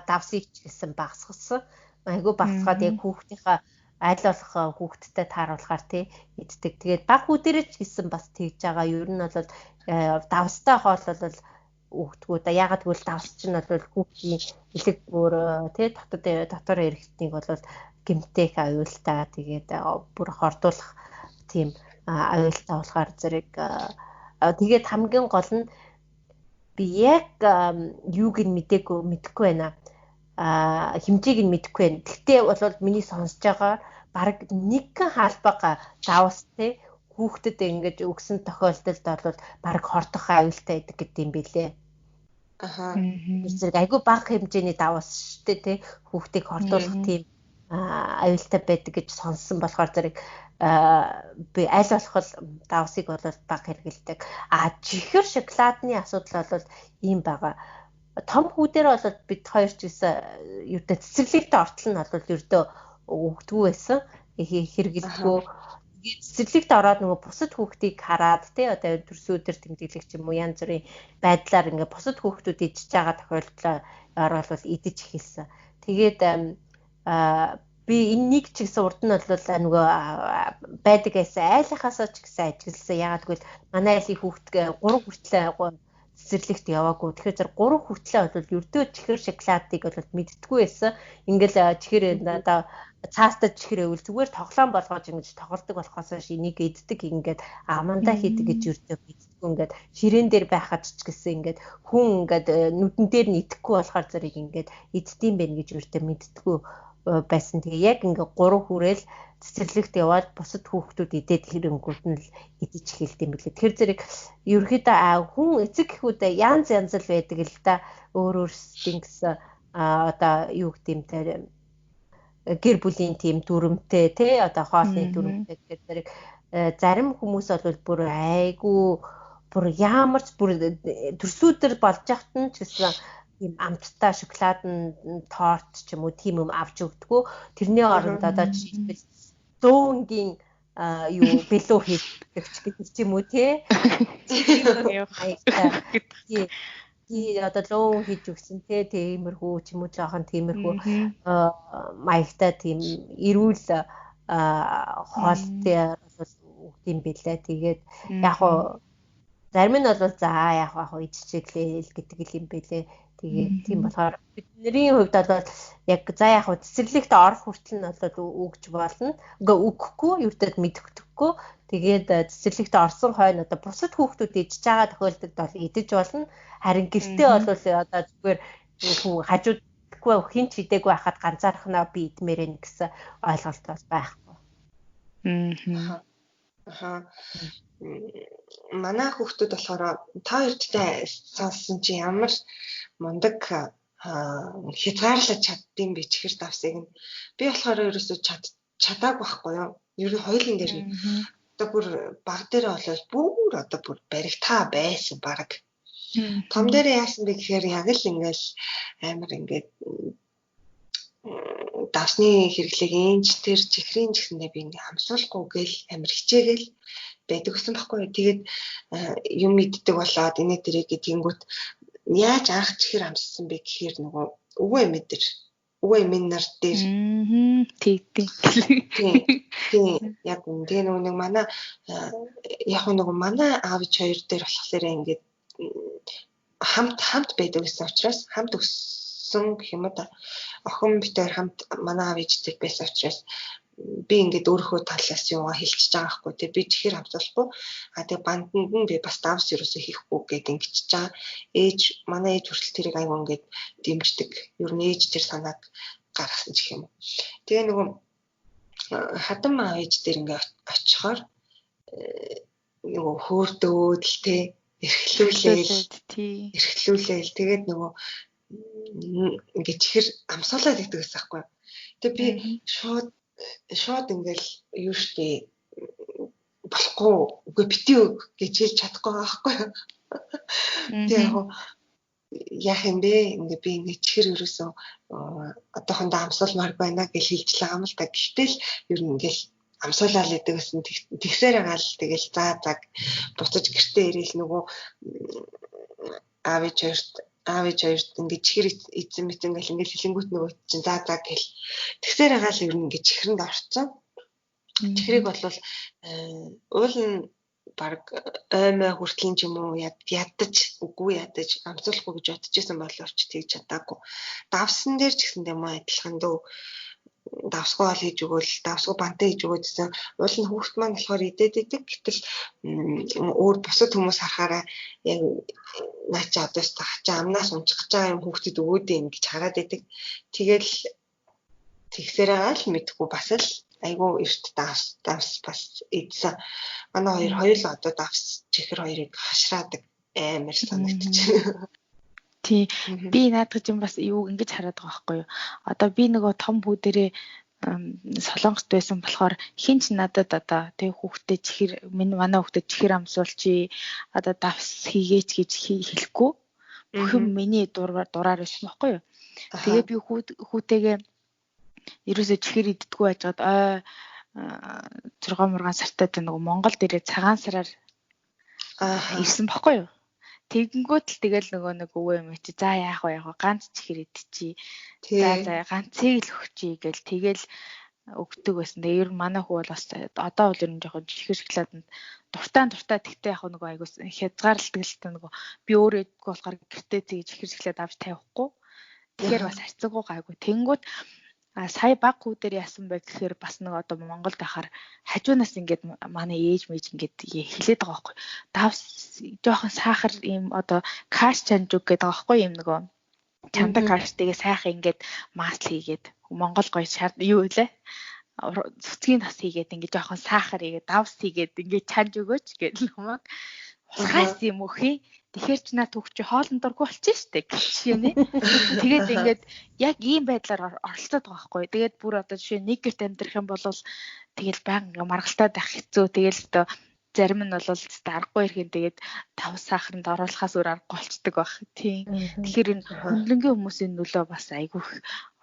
давсыг ч гэсэн багасгасан. Айгу багасгаад яг хүүхдийнхээ аль болох хүүхдтэй тааруулахаар тий иддэг. Тэгээд баг хүүдэрэж гэсэн бас тэгж байгаа. Ер нь бол давстай хоол бол өгдөггүй да. Ягаад гэвэл давс чинь бол хүүхдийн элэг бүр тий дотор эрхтнийг бол гэмтэх аюултай. Тэгээд бүр хордуулах тийм аюултай болохоор зэрэг тэгээд хамгийн гол нь би яг юуг нь мэдэхгүй байна. Хэмжээг нь мэдэхгүй байна. Гэхдээ бол миний сонсож байгаа баг нэгэн хаалбага давс тий хүүхдэд ингэж өгсөн тохиолдолд бол баг хордох аюултай байдаг гэдэг юм билэ. Зэрэг айгүй бага хэмжээний давс штэ тий хүүхдийг хордуулах тийм аюултай байдаг гэж сонссон болохоор зэрэг би аль болох давсыг бол бага хэрэгэлдэг. Чихэр шоколадны асуудал бол ийм байгаа. Том хүүдээр бол бид хоёр ч гэсэн юутай цэцэрлэгт ортол нь бол ердөө өгдөггүй байсан. Хэрэгэлдэггүй. Цэцэрлэгт ороод нөгөө бусад хүүхдийг хараад тий одоо төрсөн өдөр тэмдэглэх ч юм уу янз бүрийн байдлаар ингээ бусад хүүхдүүд идчихэж байгаа тохиолдлоор бол идэж эхэлсэн. Тэгээд би энэнийг ч гэсэн урд нь бол нөгөө байдаг байсан айлынхаасаа ч гэсэн ажигласан. Ягаад гэвэл манай айлын хүүхд 3 хүртэл цэцэрлэгт яваагүй. Тэгэхээр 3 хүртлээ бол ердөө чихэр шоколадыг бол мэддэггүй байсан. Ингээл чихэр одоо цаастад чихэр өвөл зүгээр тоглоом болгож ингэж тоглодог болохоос энийг иддэг ингээд амандаа хийдэг гэж ердөө мэддэггүй. Ингээд ширээн дээр байхад ч гэсэн ингээд хүн ингээд нүдэн дээр нь идэхгүй болохоор зэрэг ингээд иддэм байх гэж ердөө мэддэггүй байсан. Тэгээ яг ингээд 3 хүрээл цэцэрлэгт яваад бусад хүүхдүүд идээд хэрэнгүүд нь л идэж эхэлдэг юм билээ. Тэр зэрэг ерөөхдөө хүн эцэг эхүүдээ янз л байдаг л да. Өөрсдийн гэсэн одоо юу гэмтэй гэр бүлийн тийм дүрмтэй тий одоо хоолны дүрмтэй гэдэг зэрэг зарим хүмүүс бол бүр айгүй бүр ямар ч бүр төрсүүдэр болж яхад нь ч гэсэн ийм амттай шоколадын торт ч юм уу тийм юм авч өгдөггүй. Тэрний оронд одоо жишээлбэл зөөнгийн юу бэлүү хийдэг ч гэдэг ч юм уу тий. тий одоо лөө хийж өгсөн тиймэрхүү ч юм уу жоохон тиймэрхүү маягтай тийм эрүүл хоолтой бол өгдөм билээ. Тэгээд яг хуу зарим нь бол за яг хуу идчихлээ гэдэг юм билээ. Тэгээд тийм болохоор бидний хувьд бол яг за яг хуу цэцэрлэгт орох хүртэл нь бол өгж болно. Үгүй өгөхгүй юутай мэддэхгүй. Тэгээд цэцэрлэгт орсон хойно одоо бусад хүүхдүүд идж байгаа тохиолдолд бол идэж болно. Харин гэртээ бол одоо зүгээр хажуудгүй хин ч идээгүй байхад ганцаархнаа би идмээрэн гэсэн ойлголт бол байхгүй. Манай хүүхдүүд болохоор та хоёртай сонссон чи ямар мундаг хязгаарлаж чаддсан би чихэр давсыг нь би болохоор ерөөсөө чадаагүй байхгүй юу. Ер нь хоёулын дээр нь одоо бүр баг дээр болол бүр одоо бүр баригтаа байсан баг. Том дээр яасан бэ гэхээр яг л ингээл амар ингээд давсны хэрэглээг энж тэр чихрийн ч гэсэндээ би хамсуулахгүй гэл амар хичээгээл байдаг гэсэн байхгүй. Тэгээд юм иддэг болоод инээ дэрэг гэдэнгүүт яаж анх чихэр амссан бэ гэхээр нөгөө өвөө эмээ нар дээр тийм яг үнэ нэг манай яг нөгөө манай аавч хоёр дээр болохоор ингээд хамт байдаг гэсэн учраас хамт өссөн гэх юм уу да охин битээр хамт манай аав ээжтэй байсан учраас би ингээд өөрийнхөө талаас юугаа хэлчихэж байгаа байхгүй тий би чихэр хамсуулахгүй тэгээ банданд нь би бас давс ерөөсөө хийхгүй гэдэг ингэчихэж байгаа манай ээж хүртэл тэрийг аюу ингээд дэмждэг ер нь ээж тэр санааг гаргасан ч юм уу тэгээ нөгөө хадам ээж дээр ингээд очихоор нөгөө хөөрдөөд л тий эрхлүүлээл тэгээд нөгөө ингээд чихэр амсуулаад идэг гэсэн байхгүй тэгээ би шууд ингээл юу штэ болохгүй үгүй битээ гэж хэлж чадахгүй байхгүй. Тэгээ яах юм бэ? Ингээ би ингээ чихэр ерөөсөө одоохондоо амсуулмаар байна гэж хэлж байгаа юм л да. Гэтэл ер нь ингээл амсуулаад идэг гэсэн тэгсээр байгаа л тэгэл заг буцаж гэртээ ирээл нөгөө аав ээж хоёрт ингээ чихэр эзэн мэт ингээл хэлэнгүүт нөгөө чинь заг гэл тэгсээр байгаа л ер нь ингээ чихэрэнд орцсон. Чихрийг бол уул нь баг аймаа хүртэл юм уу ядаж амсуулахгүй гэж бодож исэн боловч тэгж чадаагүй. Давсан дээр ч гэсэн юм адилхан дөө давсгүй бол хийж өгөөл давсгүй бантай хийж өгөөд гэсэн уул нь хүүхд маань болохоор идээд идэг гэтэл өөр бусад хүмүүс харахаараа яг наача одоос тахчаа амнаас унчих гэж байгаа юм хүүхдэд өгөөд юм гэж хараад идэг. Тэгэл тэгсээр байгаа л мэдгүй бас л айгу эрт давс бас идсэн. Манай хоёулаа одоо давс чихэр хоёрыг хашраадаг амар санагдчихэв. Тий. Би наадах юм бас юу ингэж хараад байгаа байхгүй юу. Одоо би нөгөө том хүүдэрээ Солонгост байсан болохоор хинч надад одоо тэг хүүхдээ чихэр манай хүүхдээ чихэр амсуулчи одоо давс хийгээч гэж хэлэхгүй. Бүх юм миний дураар байсан байхгүй юу. Тэгээ би хүүтэйгээ ерөөсөө чихэр иддэггүй байжгаад 6 мургаан сартад нөгөө Монголд ирээд цагаан сараар ирсэн баггүй юу. Тэгэнгүүт л тэгэл нөгөө нэг өвөө юм чи за яах вэ ганц чихэр идчихье. За ганцыг л өгчий гэл тэгэл өгдөг байсан. Тэгээ ер нь манай хүү бол бас одоо бол ер нь жоохон чихэр шоколаданд дуртай тэгтээ яг нөгөө айгуус хязгаарлалдаг л та нөгөө би өөрөө идэггүй болохоор гэртээ тэгээ чихэр шоколад авч тавихгүй. Тэгэхээр бас харьцаагүй гайгүй. Тэнгүүт сая баг хүүдэр яасан бэ гэхээр бас нэг одоо Монголд ахаар хажуунаас ингээд манай ээж мэж ингээд хэлээд байгаа байхгүй. Давс жоохон сахар ийм одоо каш чанжуг гэдэг байгаа байхгүй юм нөгөө чамдаг каштайгээ сайхан ингээд масл хийгээд Монгол гоё юу вэ? Цэцгийн тас хийгээд ингээд жоохон сахар хийгээд давс хийгээд ингээд чанж өгөөч гэдэг юмаг. Хаас юм өөхий. Тэгэхээр ч наа түүх чи хоолн дургүй болчих штэ гэж юм ээ. Тэгээд ингээд яг ийм байдлаар оролцоод байгаа хгүй. Тэгээд бүр одоо жишээ нэг гэрт амьдрах юм бол тэгэл байнга маргалтаад байх хэцүү. Тэгэл одоо зарим нь бол аргагүй ирэхин тэгээд тав сахаранд оруулахаас өөр аргагүй болцдог байх. Тийм. Тэгэхээр энэ хөндлөнгийн хүмүүсийн нөлөө бас айгүй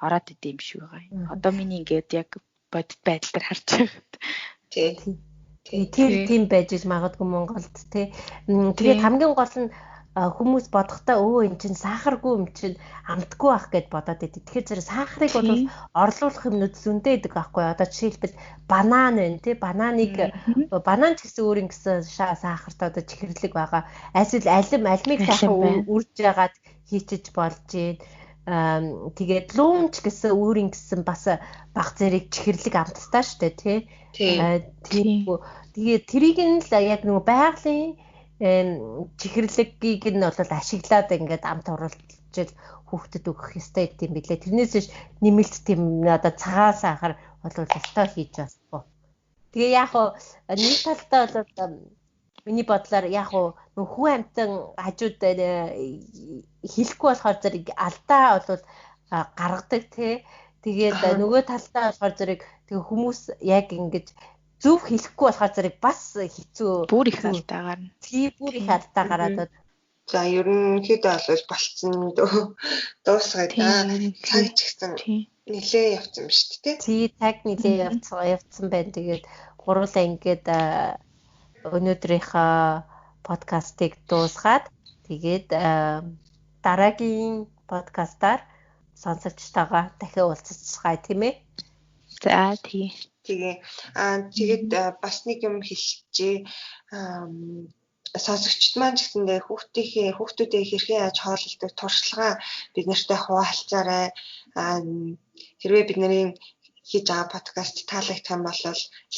ороод идэм шиг байгаа. Одоо миний ингээд яг бодит байдал дээр харж байгаа. Тийм. Тийм байж магадгүй Монголд тий. Тэгээд хамгийн гол нь хүмүүс бодохдоо эн чинь сахаргүй юм чинь амтгүй байх гэд бодоод идэв. Тэгэхээр зэрэг сахарыг бол орлуулах юмнууд зөндөө идэг байхгүй. Одоо жишээлбэл банан байна тий. Банан ч гэсэн өөр ингэсэн сахартай одоо чихэрлэг байгаа. Алимыг сайхан үрж яагаад хийчиж болж байна. Тэгээд луун ч гэсэн өөр ингэсэн бас баг зэрэг чихэрлэг амттай штэ тий. Тэгээд тэрийг нь л яг нөгөө байгалийн чихэрлэгийг нь бол ашиглаад ингээд амт оруулж хүүхдэд өгөх ёстой гэдэм билээ. Тэрнээс биш нэмэлт тийм одоо цагаан сахар бол ёстой хийж басгүй. Тэгээ яг нэг талдаа бол миний бодлоор яг нөгөө хүү амтан хажууд хэлэхгүй болохоор зэрэг алдаа бол гаргадаг тий. Тэгээд нөгөө талдаа болохоор зэрэг тэгээ хүмүүс яг ингэж зөв хэлэхгүй болохоор зэрэг бас хэцүү бүр их алдаагаар нь. Тий бүр их алдаа гараад. За ерөнхийдөө бол болцсон дуусгаад цаг ч гэсэн нилээ явцсан ба шүү дээ. Тий цаг нилээ явцсан байна. Тэгээд гурлаа ингээд өнөөдрийнхөө подкастыг дуусгаад тэгээд дараагийн подкастаар сонсогчтойгоо дахин уулзцгаая тийм ээ. За тий. Тэгээд бас нэг юм хэлчихье. Сонсогчд маань ч гэсэндээ хүүхдүүдээ хэрхэн яаж хооллолдог туршлагаа бид нартай хуваалцаарай. Хэрвээ бидний хийж байгаа подкаст таалагдах юм бол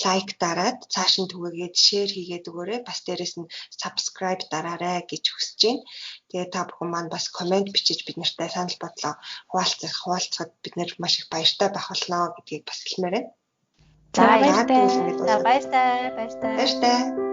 лайк дараад цааш нь түгээгээд шеэр хийгээд өгөөрэй. Бас дээрэс нь subscribe дараарай гэж хүсэж байна. Тэгээ та бүхэн маань бас комент бичиж бид нартай санал бодлоо хуваалцахад бид нар маш их баяртай байх болно гэдгийг бас хэлмээр байна. За баяртай.